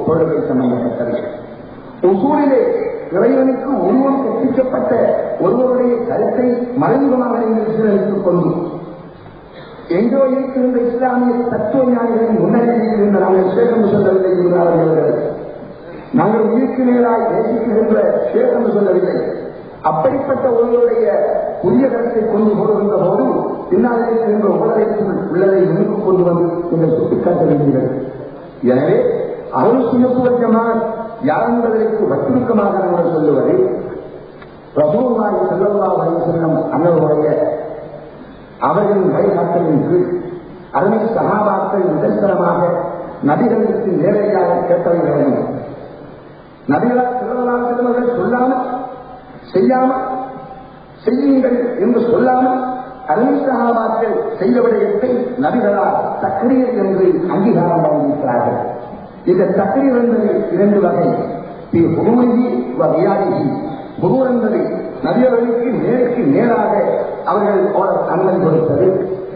தொழுகை சம்பந்தப்பட்டது. உசூலிலே இறைவனுக்கு உருவம் கற்பிக்கப்பட்ட ஒருவருடைய கருத்தை மறைமுகமாக நீங்கள் சீரழித்துக் கொண்டு எங்கோ இருக்கின்ற இஸ்லாமிய தத்துவ ஞானிகளின் முன்னணியில் நாங்கள் சேகம் சொல்லவில்லை இருக்கிறார்கள். நாங்கள் உயிருக்கு நேராய் நேசிக்கின்ற சேகம் சொல்லவில்லை. அப்படிப்பட்ட ஒருவருடைய புதிய கருத்தை கொண்டு போகின்ற போது பின்னால் இருக்கின்ற உலகத்தில் உள்ளதை முன்னுக்கு கொண்டு வந்து நீங்கள் சுட்டிக்காட்ட வேண்டியது. எனவே அஹ்லுஸ் சுன்னத் வல் ஜமாஅத் யார் என்பதற்கு வற்புறுக்கமாக நாங்கள் சொல்லுவது ரசூலுல்லாஹி ஸல்லல்லாஹு அலைஹி வஸல்லம் அன்னவருடைய அவர்களின் வழிகாட்டலின் கீழ் அருமை சஹாபாக்கள் நிதர்சனமாக நபிகளுக்கு நேரடியாக கேட்டவர்களையும் நபிகளால் ஸல்லல்லாஹு அலைஹி வஸல்லம் சொல்லாமல் செய்யாமல் செய்யுங்கள் என்று சொல்லாமல் அருமை சஹாபாக்கள் செய்த விடயத்தை நபிகளால் தக்ரீர் என்று அங்கீகாரம் வழங்கியிருக்கிறார்கள். இந்த தக்ரீர் என்பது இரண்டு வகை. புரூர் என்பது நபியவர்களுக்கு நேருக்கு நேராக அவர்கள் அனுமதி கொடுத்தது.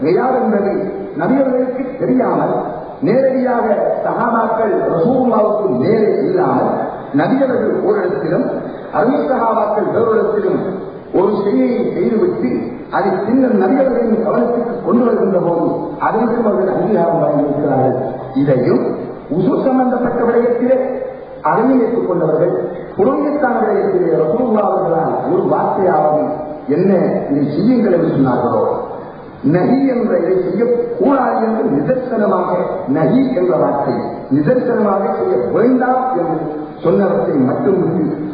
ரியாத் என்பது நபியவர்களுக்கு தெரியாமல் நேரடியாக சஹாபாக்கள் ரசூலுல்லாஹ்வுக்கு நேரே இல்லாமல் நபியவர்கள் ஓரிடத்திலும் அருமை சஹாபாக்கள் வேறொருத்திலும் ஒரு செய்தியை செய்துவிட்டு அதை பின்னர் நபியவர்களின் கவனத்திற்கு கொண்டு வருகின்ற போது அதற்கும் அவர்கள் அங்கீகாரம் வழங்கியிருக்கிறார்கள். இதையும் உசூர் சம்பந்தப்பட்ட விடயத்திலே அதனை ஏற்றுக் கொண்டவர்கள் புரோகியத்தான விடயத்திலே ரசூலுல்லாஹ் அவர்களால் ஒரு வார்த்தையாவது என்ன இதை செய்யுங்கள் என்று சொன்னார்களோ, நஹி என்ற இதை செய்யக்கூடாது என்று நிதர்சனமாக நஹி என்ற வார்த்தை நிதர்சனமாக செய்ய வேண்டாம் என்று சொன்னவற்றை மட்டும்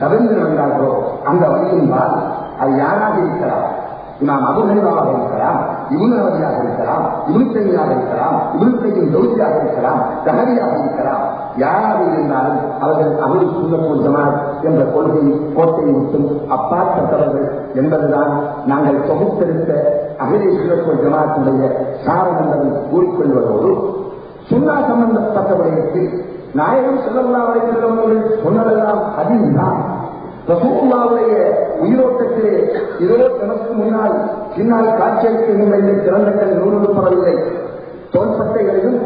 தவிர்த்து வந்தார்களோ அந்த வழியின்பால் அது யாராக இருக்கிறார்? இமாம் அபூ ஹனீஃபாவாக இருக்கலாம், இப்னு அரபியாக இருக்கலாம், இப்னு தைமியாக இருக்கலாம், இப்னு கையிம் ஜௌஸியாக இருக்கலாம், ஸஹரியாக இருக்கலாம். யாராக இருந்தாலும் அவர்கள் அஹ்லு சுன்னத் வல் ஜமாஅத் என்ற கொள்கை கோட்டையை விட்டும் அப்பாற்பட்டவர்கள் என்பதுதான் நாங்கள் தொகுத்தெடுத்த அஹ்லு சுன்னத் வல் ஜமாஅத்துடைய சாரம் என்பதை கூறிக்கொள்வதோடு, சுன்னா சம்பந்தப்பட்ட விடயத்தில் நாயகம் ஸல்லல்லாஹு அலைஹி வஸல்லம் அவர்கள் சொன்னதெல்லாம் ஹதீஸ் தான். ரசூலுல்லாஹ்வுடைய உயிரோட்டத்திலே இதோ தனக்கு முன்னால் பின்னால் காட்சியளிக்கின்ற இந்த திறந்தங்கள் நூலுப்படவில்லை. தோள்பட்டைகளிலும்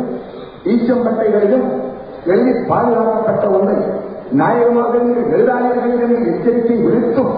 ஈச்சம்பட்டைகளிலும் எழுதி பாதுகாக்கப்பட்ட ஒன்றை நாயகமாக எழுதாளர்களிடம் எச்சரிக்கை விடுத்தும்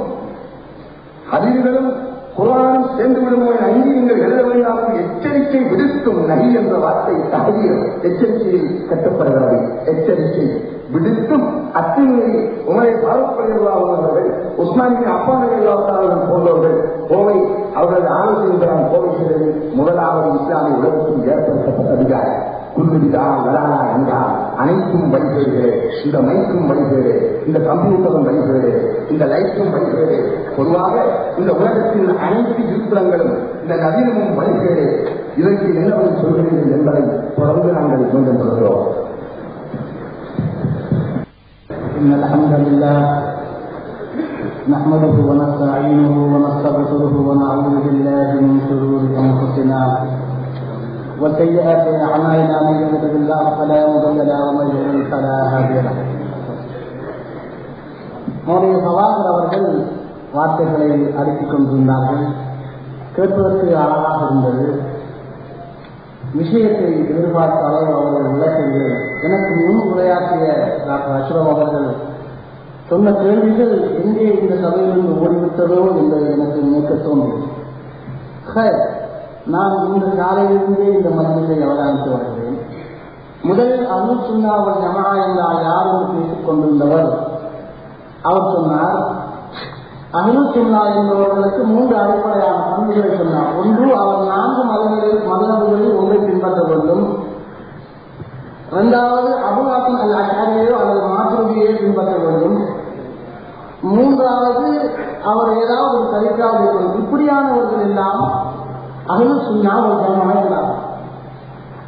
ஹதீஸ்களும் குர்ஆனும் சேர்ந்து விடுமோ அங்கே நீங்கள் எழுத வேண்டாம் எச்சரிக்கை விடுத்தும் நஹி என்ற வார்த்தை தஹ்தீர் எச்சரிக்கையில் கட்டப்படுகிறது. எச்சரிக்கை விடுத்தும் அத்துமீறி உமரை பாரம்பரியவர்கள் உஸ்மானின் அப்பா ரலியல்லாஹு போன்றவர்கள் கோவை அவர்களது ஆலோசனைகளால் கோவை செய்தது முதலாவது இஸ்லாமிய உலகத்தில் ஏற்படுத்தப்பட்ட அதிகாரம். குல்விதான் வலானா என்றால் அனைத்தும் வழிபேறு, இந்த மைக்கும் வழிபேறு, இந்த கம்ப்யூட்டரும் வழிபேறு, இந்த லைட்டும் வழிபேறு, பொதுவாக இந்த உலகத்தின் அனைத்து யுத்தங்களும் இந்த நவீனமும் வழிபேறு. இதற்கு என்ன சொல்கிறீர்கள் என்பதை தொடர்ந்து நாங்கள் கொண்டிருக்கிறோம். إن الحمد لله نحمده ونستعينه ونستغفره ونعوذ بالله من شرور أنفسنا وسيئات أعمالنا من يهده الله فلا مضل له ومن يضلل فلا هادي له. நம்முடைய சகோதரர் அவர்கள் வார்த்தைகளை அடுக்கிக் கொண்டிருந்தார்கள். கேட்பதற்கு அழகாக இருந்தது. விஷயத்தை எதிர்பார்த்த அளவு அவர்கள் விளக்கவில்லை. எனக்கு முன் உரையாற்றிய டாக்டர் அஷ்ரப் அவர்கள் சொன்ன கேள்விகள் எங்கே இந்த சபையிலிருந்து ஓடிவிட்டதோ என்பது எனக்கு நினைக்க தோன்றியது. நான் இன்று காலையிலிருந்தே இந்த மனதிலை அவதானித்து வருகிறேன். முதலில் அஹ்லு சுன்னா வல் ஜமாஅத் என்றால் யார் என்று பேசிக் கொண்டிருந்தவர் அவர் சொன்னார், அஹ்லு சுன்னா என்பவர்களுக்கு 3 அடிப்படையான பண்புகளை சொன்னார். ஒன்று, அவர் 4 மதங்களில் ஒன்றை பின்பற்ற வேண்டும். இரண்டாவது, அபுல் ஹசன் அல் அஷ்அரியோ அல்லது மாதுரிதியோ பின்பற்ற வேண்டும். மூன்றாவது, அவர் ஏதாவது ஒரு தரிக்காக இருக்கும். இப்படியானவர்கள் எல்லாம் அஹ்லு சுன்னா வல் ஜமாஅத் என்றார்.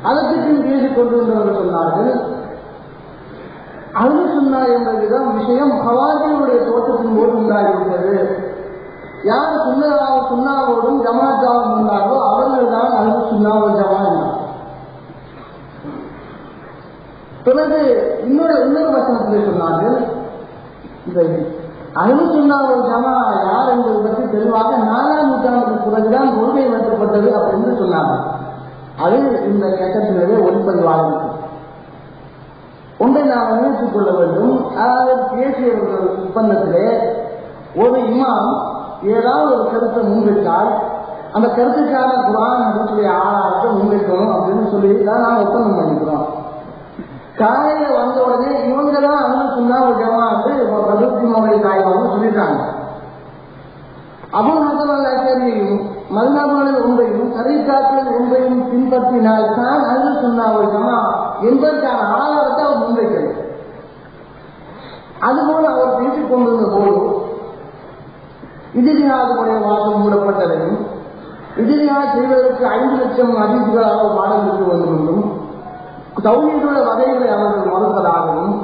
அதற்கு பின் பேசிக் கொண்டிருந்தவர்கள் சொன்னார்கள், அஹ்லு சுன்னா என்பதுதான் விஷயம் ஹவாரிஜிகளுடைய தோற்றத்தின் போது உண்டாகிவிட்டது. யார் சுன்னாவோடும் ஜமாத்தாவும் இருந்தார்களோ அவர்கள் தான் அஹ்லு சுன்னா வல் ஜமாஅத். பிறகு இன்னொரு வசனத்திலே சொன்னார்கள், இந்த அஹ்லு சுன்னா வல் ஜமாஅத் யார் என்பது பற்றி தெளிவாக 4ஆம் நூற்றாண்டுக்கு பிறகுதான் கொள்கை வைக்கப்பட்டது அப்படின்னு சொன்னார்கள். அது இந்த கட்டத்திலே ஒளிப்பதிவாக இருக்கும். ஒன்றை நாம் நினைத்துக் கொள்ள வேண்டும். அதாவது பேசியவர்கள் ஒப்பந்தத்திலே ஒரு இமாம் ஏதாவது ஒரு கருத்தை முன்வைத்தால் அந்த கருத்துக்கான குர்ஆன் ஹதீஸுடைய ஆதாரத்தை முன்வைக்கணும் அப்படின்னு சொல்லி தான் நாம் ஒப்பந்தம் பண்ணிக்கிறோம். காலையில வந்த உடனே இவங்க தான் அஹ்லு சுன்னா வல் ஜமாஅத் பதுத்தி மொழி தாய்வாங்க சொல்லிட்டாங்க. அபுல் ஹசன் அல் அஷ்அரியையும் மதுஹப்களில் ஒன்றையும் தரீக்காக்களில் ஒன்றையும் பின்பற்றினால் தான் அஹ்லு சுன்னா வல் ஜமாஅத் என்பதற்கான ஆதாரத்தை அவர் முன்வைக்கிறது. அதுபோல அவர் பேசிக் கொண்டிருந்த போது வருடத்துக்கு 5 லட்சம் ஹதீஸ்களாக பாடம் எடுக்க வேண்டும் என்றும் தௌஹீதுடைய வகைகளை அவர்கள் மறுப்பதாகவும்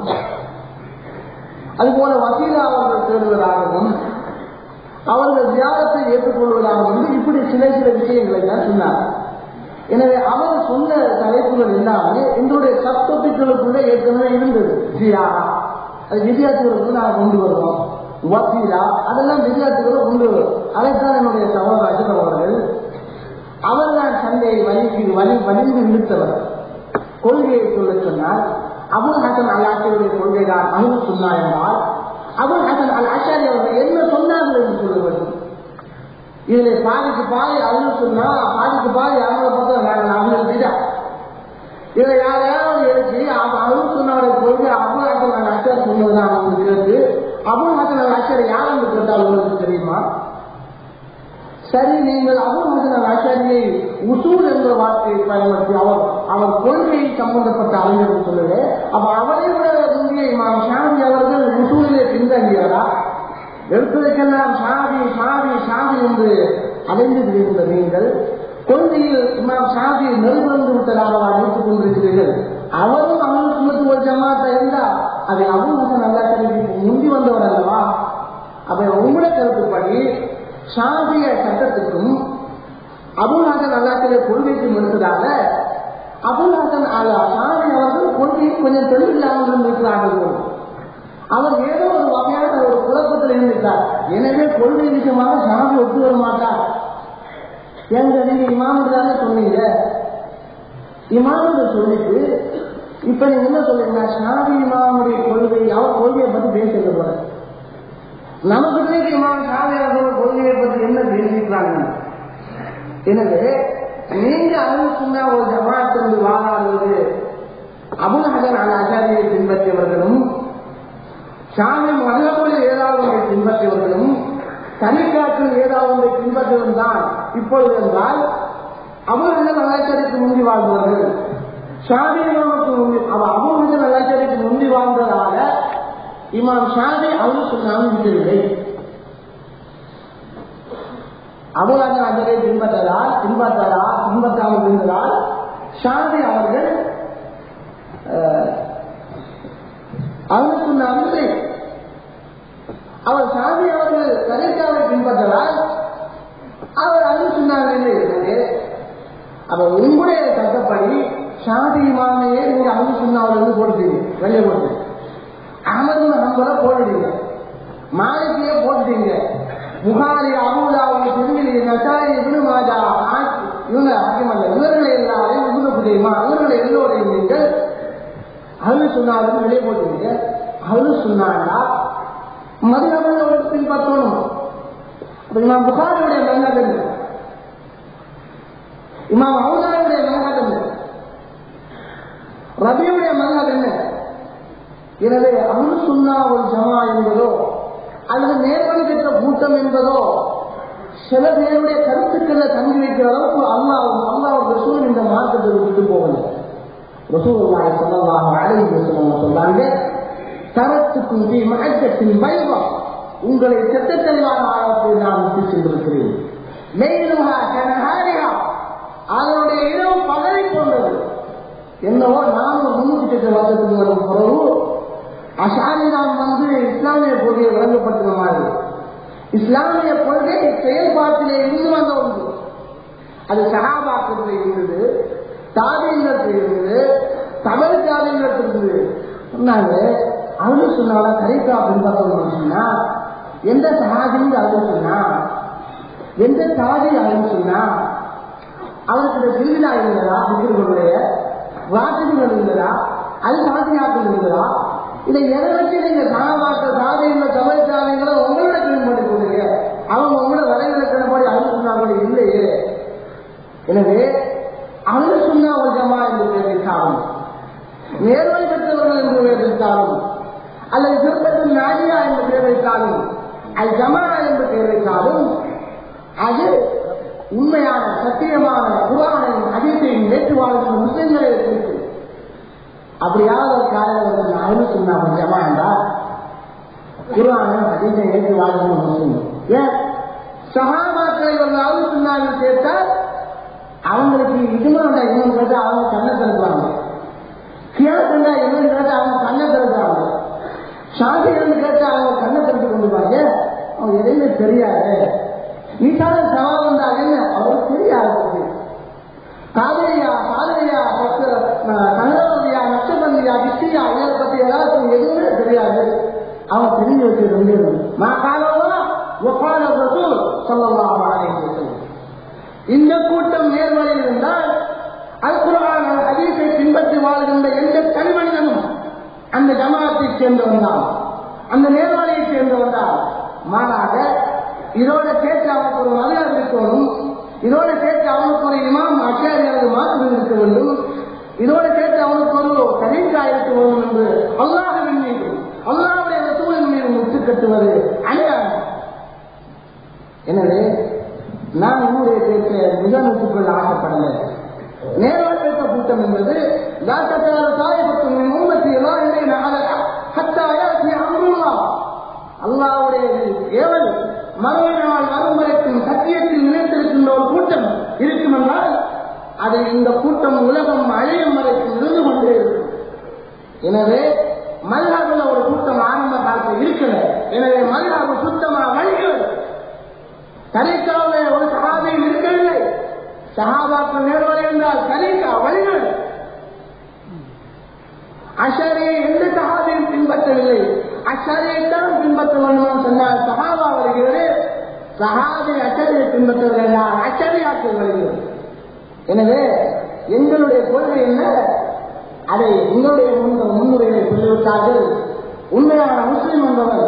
அதுபோல வசீலா அவர்கள் தேடுவதாகவும் அவர்கள் தியாகத்தை ஏற்றுக்கொள்வதாகவும் இப்படி சில விஷயங்களை தான் சொன்னார். எனவே அவர் சொன்ன தலைப்புகள் எல்லாமே எங்களுடைய சப்டொபிக்களுக்குள்ள ஏற்கனவே இருந்தது. ஜியாரா அது வித்தியார்த்திகளுக்கு நாங்கள் கொண்டு வருவோம், வசீலா அதெல்லாம் வித்தியார்த்திகளை கொண்டு வரும். அதைத்தான் என்னுடைய சகோதரர்கள் அவர்தான் சண்டையை வலிந்து இழுத்தவர். கொள்கையை சொல்ல சொன்னால் அபுல் ஹசன் அல் ஆஷரியுடைய கொள்கைதான் அஹ்லுஸ் சுன்னா என்றால் அபுல் ஹசன் அல் ஆஷரி அவர்கள் என்ன சொன்னார்கள் என்று சொல்ல வேண்டும். இதில் பாதிக்கு பாதி அஹ்லுஸ் சுன்னா, பாதிக்கு பாதி அவங்களை பார்த்தா அவங்களுக்கு இதை யாரையாவது எழுச்சி அஹ்லுஸ் சுன்னாவுடைய கொள்கை அபுல் ஹசன் அல் ஆஷரி சொன்னதுதான் அவங்களுக்கு கேட்டு அபுல் ஹசன் அல் ஆஷரி யார் என்று கேட்டால் உங்களுக்கு தெரியுமா? சரி, நீங்கள் அபுல் ஹசன் அல் ஆஷரியை உசூல் என்ற வார்த்தையை பயன்படுத்தி அவர் கொள்கையை சம்பந்தப்பட்ட அறிஞர்கள் சொல்லுது. அப்ப அவரை விட முந்தைய இமாம் ஷாஃபி அவர்கள் உசூலிலே பின்தங்கியவரா? எடுத்ததுக்கெல்லாம் ஷாஃபி ஷாஃபி ஷாஃபி என்று அலைந்து இருந்த நீங்கள் கொள்கையில் இமாம் ஷாஃபி நெருங்கி விட்டதாக நினைத்துக் கொண்டிருக்கிறீர்கள். அவரும் அஹ்லுஸ் சுன்னத் வல் ஜமாஅத் இருந்தால் அதை அபுல் ஹசன் அல் ஆஷரிக்கு முந்தி வந்தவர் அல்லவா? அப்ப உங்களுடைய கருத்துப்படி ஷாஃபிய சட்டத்துக்கும் அபுல் ஹசன் அல் ஆஷரி கொள்கைக்கும் எடுத்ததாக அபுல் ஹசன் அல் ஷாஃபி அவர்கள் கொள்கையை கொஞ்சம் தெளிவில்லாமல் இருந்திருக்கிறார்கள். அவர் ஏதோ ஒரு வகையான ஒரு குழப்பத்தில் இருந்திருக்கார். எனவே கொள்கை விஷயமாக ஷாஃபி ஒத்து வர மாட்டார். எங்க நீங்க இமாமுக்கு தானே சொன்னீங்க, இமாமுக்கு சொல்லிட்டு இப்ப நீங்க என்ன சொல்றீங்க? ஷாஃபி இமாமுடைய கொள்கை அவர் கொள்கையை பத்தி பேசுறது நமக்கு தெரியுமா? ஷாஃபி அவர்கள் கொள்கையை பற்றி என்ன பேசிக்கிறாங்க? எனவே நீங்க அஹ்லுஸ் சுன்னா வல் ஜமாஅத்திலிருந்து வாழாதது அபுல் ஹசன் அல் ஆஷரியை பின்பற்றியவர்களும் ஷாஃபி மذஹபில் ஏதாவது ஒன்றை பின்பற்றியவர்களும் தனிக்காற்றில் ஏதாவது ஒன்றை பின்பற்றவும் தான் இப்பொழுது என்றால் அபுல் ஹசன் அல் ஆஷரிக்கு முந்தி வாழ்ந்தவர்கள் ஷாஃபி இமாமுக்கு முந்தி அபுல் ஹசன் அல் ஆஷரிக்கு முந்தி வாழ்ந்ததாக இமாம் ஷாஃபி அஹ்லுஸ் சுன்னாவை விடவில்லை. அபுல் ஹசன் அல் ஆஷரியை பின்பற்றாமல் இருந்ததால் ஷாஃபி அவர்கள் அஹ்லுஸ் சுன்னாவை இல்லை. அவர் ஷாஃபி அவர்கள் தரீக்காவை பின்பற்றதால் அவர் அஹ்லுஸ் சுன்னாவை இல்லை. அப்ப உங்களுடைய சட்டப்படி ஷாஃபி இமாமையே நீங்க அஹ்லுஸ் சுன்னாவிலிருந்து போட்டுட்டீங்க, வெளியே போட்டு அஹ்மது ஹம்பல போட்டுட்டீங்க, மாலிகியே போட்டுட்டீங்க, புகாரி அபூதாவுத் திருமிதி நசாயி இப்னு மாஜா இவங்க ஹக்கீமல்ல இவர்களை எல்லாரையும் இப்னு குதைமா இவர்களை எல்லோரையும் நீங்கள் அஹ்லுஸ் சுன்னாவிலிருந்து வெளியே போட்டுட்டீங்க. அஹ்லுஸ் சுன்னான்னா மதுஹபை பின்பற்றணும். அப்ப இமாம் புகாரியுடைய மதுஹப் என்ன? இமாம் அவுஸாரியுடைய மதுஹப் என்ன? ரபியுடைய மதுஹப் என்ன? எனவே அஹ்லுஸ் சுன்னா வல் ஜமாஅத் என்பதோ அல்லது நேர்வழி பெற்ற கூட்டம் என்பதோ சில பேருடைய கருத்துக்களை தங்கி வைக்கிற அளவுக்கு அல்லாஹ் ரசூல் இந்த மார்க்கத்தை விட்டு போகல. ரசூலுல்லாஹி ஸல்லல்லாஹு அலைஹி வஸல்லம் சொன்னாங்க, தரத்துக்கும் ஃபீ மஹஜத்தின் பைதா, உங்களை செத்தத்தெளிவான ஆழத்தில் நான் விட்டு சென்றிருக்கிறேன். லைலுஹா கனஹாரிஹா, அதனுடைய இரவு பகலை போன்றது. என்னவோ 400 வருஷத்துக்கு வரும் பிறகு அஷாரி நாம் இஸ்லாமிய கொள்கையை வழங்கப்பட்டுள்ள மாதிரி இஸ்லாமிய கொள்கை செயல்பாட்டிலே இருந்து வந்த ஒன்று. அது சஹாபாக்களில் இருந்தது, தாபீன்களில் இருந்தது, தமிழ் தாபீன்களில் இருந்தது. சொன்னாங்க அஹ்லுஸ் சுன்னால தரீக்கா பின்பற்றணும்னு சொன்னா எந்த சஹாபின்னு அஹ்லுஸ் சுன்னா, எந்த தாபி அஹ்லுஸ் சுன்னா, அவருக்கு திருவிழா இருந்ததா, திக்ருகளுடைய வாசகங்கள் இருந்ததா, அது சாத்தியாக்கள் இருந்ததா, இதை எதை வச்சு நீங்க சஹாபாக்கள் தாபீன்கள் தமிழ் தாபீன்களை உங்களோட பின்பற்றி கொடுங்க, அவங்க உங்களோட வரைவிலக்கணப்படி அஹ்லுஸ் சுன்னாக்கள் இல்லையே. எனவே அஹ்லுஸ் சுன்னா வல் ஜமாஅத் என்று பேசிட்டாலும், நேர்வழி பெற்றவர்கள் என்று பெயரிட்டாலும், அல்லது திருப்பத்தில் நாஜியா என்று பெயர் வைத்தாலும், அல் ஜமாஅ என்று பெயர் வைத்தாலும், அது உண்மையான சத்தியமான குர்ஆனையும் ஹதீஸையும் ஏற்று வாழ்கிற முஸ்லிம்களை குறித்து அப்படியாவது ஒரு காரணம் அஹ்லுஸ் சுன்னா வல் ஜமாஅத் என்றால் குர்ஆனையும் ஹதீஸையும் ஏற்று வாழ்கிற முஸ்லிம். ஏன் சஹாபாக்களை அஹ்லுஸ் சுன்னாவில் சேர்த்தால் அவங்களுக்கு இதுமாண்டா என்னன்னு கேட்டா அவங்க கண்ணை திறக்கிறாங்க, கியாசண்டா என்னன்னு கேட்டா அவங்க கண்ணை திறக்கிறாங்க, சாந்தின்னு கேட்டா அவங்க கண்ணை திறந்து கொண்டுருவாங்க. அவங்க எதையுமே தெரியாது. நீட்டான சவால் வந்தா என்ன அவங்களுக்கு தெரியாது. காதலியா சாதனையா தங்கவதியா நட்சபந்தியா வித்தியா இதை பத்தி எல்லாருக்கும் எதுவுமே தெரியாது. அவங்க தெரிஞ்சு வச்சிருந்தது இந்த கூட்டம் நேர்வழியில் இருந்தால் அல்குர்ஆன் ஹதீஸை பின்பற்றி வாழ்கின்ற எந்த தனி மனிதனும் அந்த ஜமாத்தை சேர்ந்தவன் தான், அந்த நேர்வழியை சேர்ந்தவன் தான். மாறாக இதோட சேர்த்து அவனுக்கு ஒரு மதுரம் இருக்கணும், இதோட சேர்த்து அவனுக்கு ஒரு இமாம் ஆச்சாரியாவது மாற்றம் இருக்க வேண்டும், இதோட சேர்த்து அவனுக்கு ஒரு கலீஃபா இருக்க வேண்டும் என்று அல்லாஹ்வின் மீது அல்லாஹ்வுடைய ரசூலின் மீது முற்று கட்டுவது அநியாயம். எனவே நான் என்னுடைய பேச்சை நிகழ்ச்சிக் கொள்ள ஆசைப்படல. நேர்வழி பேச கூட்டம் என்பது அல்லாஹ்வுடைய ஏவல் மறுமை நாள் வரும் வரைக்கும் சத்தியத்தில் நினைத்திருக்கின்ற ஒரு கூட்டம் இருக்கும் என்றால் அது இந்த கூட்டம் உலகம் அழியும் வரைக்கும் இருந்து கொண்டே இருக்கும். எனவே மல்ஹாபுல ஒரு கூட்டம் ஆரம்ப காலத்தில் இருக்கல. எனவே மல்ஹாபு சுத்தமா வழிகள் தரிக்காவில் ஒரு சஹாபியும் இருக்கவில்லை. சஹாபாக்கள் நேர்வழி என்றால் தரிக்கா வழிகள். அஷரியை எந்த சஹாபியும் பின்பற்றவில்லை. அஷரியைத்தான் பின்பற்ற வேண்டும் சொன்னால் சஹாபா வருகிறது, சஹாபி அஷரியை பின்பற்றவில்லை, அஷரியாக்கள் வருகிறது. எனவே எங்களுடைய கொள்கை என்ன, அதை எங்களுடைய முன்னுரையை சொல்லிவிட்டார்கள். உண்மையான முஸ்லிம் என்பவர்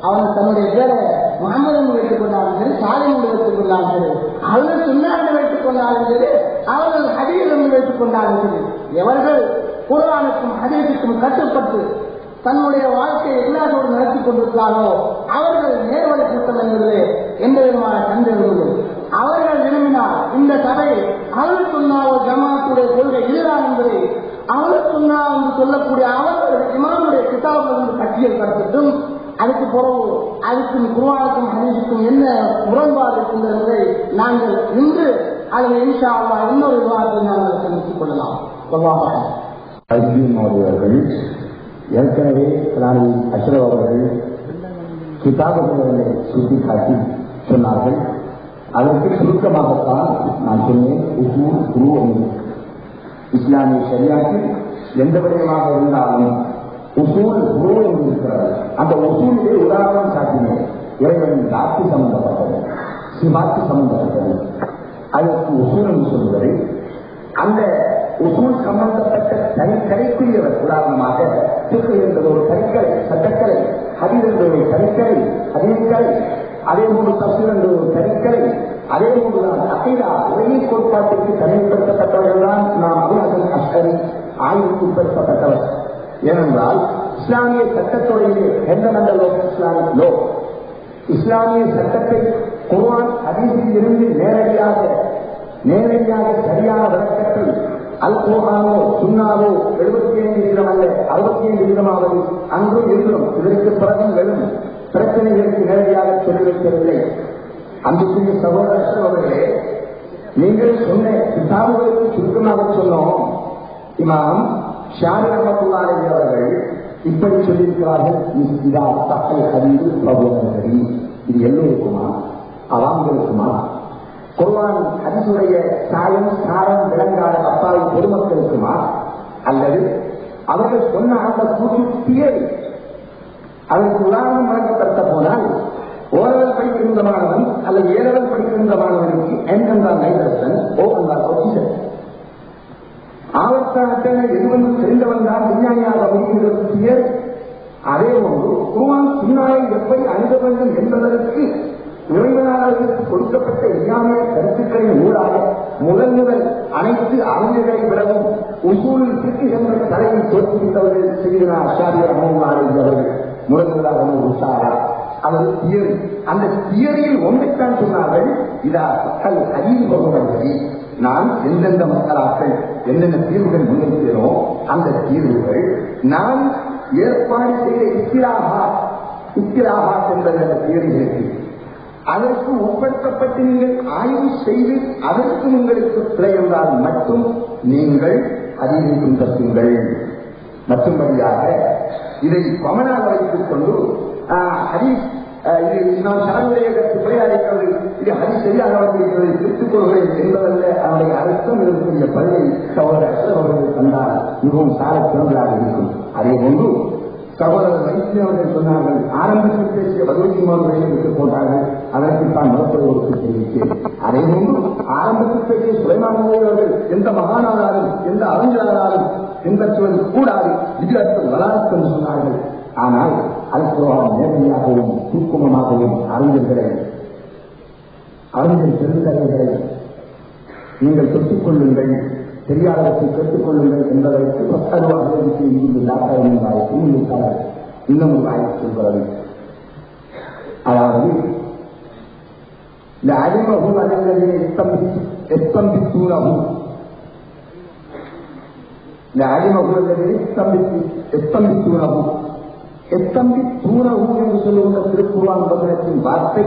அவன் தன்னுடைய பேரை முகமது என்று வைத்துக் கொண்டாலும் சரி, சாலிம் என்று வைத்துக் கொண்டாலும் சரி, அவர்கள் சுன்னா என்று வைத்துக் கொண்டாலும் சரி, அவர்கள் ஹதீஸ் என்று வைத்துக் கொண்டாலும் சரி, எவர்கள் குர்ஆனுக்கும் ஹதீஸுக்கும் கட்டுப்பட்டு தன்னுடைய வாழ்க்கையை எல்லாத்தோடு நடத்தி கொண்டிருக்கிறாரோ அவர்கள் நேர்வழி கூட்டம் என்பது எந்த விதமான சந்தேகமில்லை. அவர்கள் விரும்பினால் இந்த சபை அஹ்லு சுன்னா வல் ஜமாஅத்துடைய கொள்கை இதுதான் என்பதை அஹ்லு சுன்னா என்று சொல்லக்கூடிய அவர்கள் இமாமுடைய கிதாபிலிருந்து பட்டியல் படுத்தட்டும். அதுக்கு பிறகு அதுக்கும் குர்ஆனுக்கும் ஹதீஸுக்கும் என்ன முரண்பாடு இருக்கின்றது என்பதை நாங்கள் இன்று அதில் இன்ஷா அல்லாஹ் இன்னொரு விவாதத்தை நாங்கள் சந்தித்துக் கொள்ளலாம். அவர்கள் ஏற்கனவே அஷ்ரப் அவர்கள் கிதாபுகளை சுட்டிக்காட்டி சொன்னார்கள். அதற்கு சுருக்கமாகத்தான் நான் சொன்னேன். உசூல் குரு என்று இஸ்லாமிய ஷரியாத்தில் எந்த விதமாக இருந்தாலும் உசூல் குரு என்று இருக்கிறார்கள். அந்த உசூலிலே உதாரணம் காட்டினேன். இறைவனின் தாக்கு சம்பந்தப்பட்டது, சிவாக்கு சம்பந்தப்பட்டது. அதற்கு உசூல் என்று சொல்வதை அந்த உசூல் சம்பந்தப்பட்ட தனிக்கலைக்குரியவர். உதாரணமாக சிக்கு என்பது ஒரு தனிக்கலை, சட்டக்கலை, ஹதீஸ் என்பது ஒரு தனிக்கலை, ஹதீஸ்கலை, அதே போன்று தஃசீர் என்பது ஒரு தனிக்கலை, அதே போன்றுதான் அகீதா உலகை கோட்பாட்டிற்கு தனிமைப்படுத்தப்பட்டவர்கள் தான் நாம் அபூ ஹஸன் அஷ்அரி ஆய்வுக்கு உட்படுத்தப்பட்டவர். ஏனென்றால் இஸ்லாமிய சட்டத்துறையிலே ஃபண்டமெண்டல் ஆஃப் இஸ்லாமிக் லோ, இஸ்லாமிய சட்டத்தை குர்ஆன் ஹதீஸில் இருந்து நேரடியாக சரியான விளக்கத்தை அல் குர்ஆனோ சுன்னாவோ 75% அல்ல 65% அன்றும் இருந்தும் இதற்கு பிறகும் வெறும் பிரச்சனைகளுக்கு நேரடியாக சொல்லி வைக்கவில்லை. அன்புக்குரிய சகோதரர் அவர்களே, நீங்கள் சொன்ன கிதாபுகளுக்கு சுருக்கமாக சொன்னோம். இமாம் ஷாரி ரஹ்மத்துல்லாஹி அலைஹி அவர்கள் இப்படி சொல்லியிருக்கிறார்கள். இதா தஹல் ஹதீஸ் பிரபுவனரி, இது எல்லோருக்குமா அவாம்களுக்குமா? குர்ஆன் ஹதீஸுடைய சாயம் சாரம் விளங்காத அப்பாவி பொதுமக்களுக்குமா? அல்லது அவர்கள் சொன்ன அந்த கூட்டு தியரி அதற்கு உதாரணம் வழங்கப்படுத்த போனால் ஓரளவு படிக்கின்ற மாணவன் அல்லது ஏழவன் படிக்கின்ற மாணவனுக்கு என்றால் நைதரசன் ஓ என்றால் ஒசிசன் ஆவர்த்தனத்தை எதுவென்று தெரிந்தவன் தான் விஞ்ஞானியாக முடிகின்ற தியரி. அதே போன்று குர்ஆன் சுன்னாவை எப்படி அணுக வேண்டும் என்பதற்கு இறைவனாளர்களுக்கு கொடுக்கப்பட்ட இஸ்லாமிய கருத்துக்களின் ஊடாக முதல் அனைத்து அறிஞர்களை விடவும் உசூலுக்கு என்ற தலையை தோற்றுவித்தவர்கள் செய்தனா ஷாரி ரஹ்மத்துல்லாஹி அலைஹி அவர்கள் முதலாக உஷாரா அவர் தியரி. அந்த தியரியில் ஒன்றைத்தான் சொன்னார்கள். இதா மக்கள் அறிவுபவர்கள் நான் எந்தெந்த மக்களாக்கள் எந்தெந்த தீர்வுகள் முன்வைக்கிறோ அந்த தீர்வுகள் நான் ஏற்பாடு செய்த இத்திராகா என்பது அந்த தியரிகளுக்கு அதற்கு உட்படுத்தப்பட்டு நீங்கள் ஆய்வு செய்து அதற்கு உங்களுக்கு பிழை என்றால் மட்டும் நீங்கள் அறிவை பின்பற்றுங்கள். மற்றும்படியாக இதை கவனாக வைத்துக் கொண்டு ஹதீஸ் இது நான் சாருடைய பிழையா இருக்கிறது, இது ஹதீஸ் சரியாக இருக்கிறது திருத்திக் கொள்கிறேன் என்பதல்ல. அவருடைய அர்த்தம் இருக்கக்கூடிய பள்ளியை சகோதரர்கள் கண்டால் மிகவும் சார சிறந்ததாக இருக்கும். அதே போன்று சகோதரர் வைத்திய அவர்கள் சொன்னார்கள், ஆரம்பத்தில் பேசிய பதினொன்று விட்டுப் போட்டார்கள், அதற்கு தான் மருத்துவர்களுக்கு தெரிவித்தேன். அதே போன்று ஆரம்பத்தில் பேசிய சுலைமான் அவர்கள் எந்த மகானானாலும் எந்த அறிஞரானாலும் பின்பற்றுவது கூடாது, விதிரத்து வளாகத்து என்று சொன்னார்கள். ஆனால் அல்குர்ஆன் நேரடியாகவும் சூக்குமமாகவும் அறிஞர் பெருந்தகைகளை நீங்கள் தொட்டுக் கொள்ளுங்கள், தெரியாதவற்றை கேட்டுக் கொள்ளுங்கள் என்பதற்கு பத்தருவாக இருந்து டாக்டர் இன்னும் ஒரு வாய்ப்பு சொல்கிறது. அதாவது இந்த அறிமுகம் அறிஞர்களை எத்தம்பித்தூரவும் இந்த அறிமுகங்களை எத்தம்பித்தூரவும் என்று சொல்லுகின்ற திருக்குர்ஆன் வசனத்தின் வார்த்தை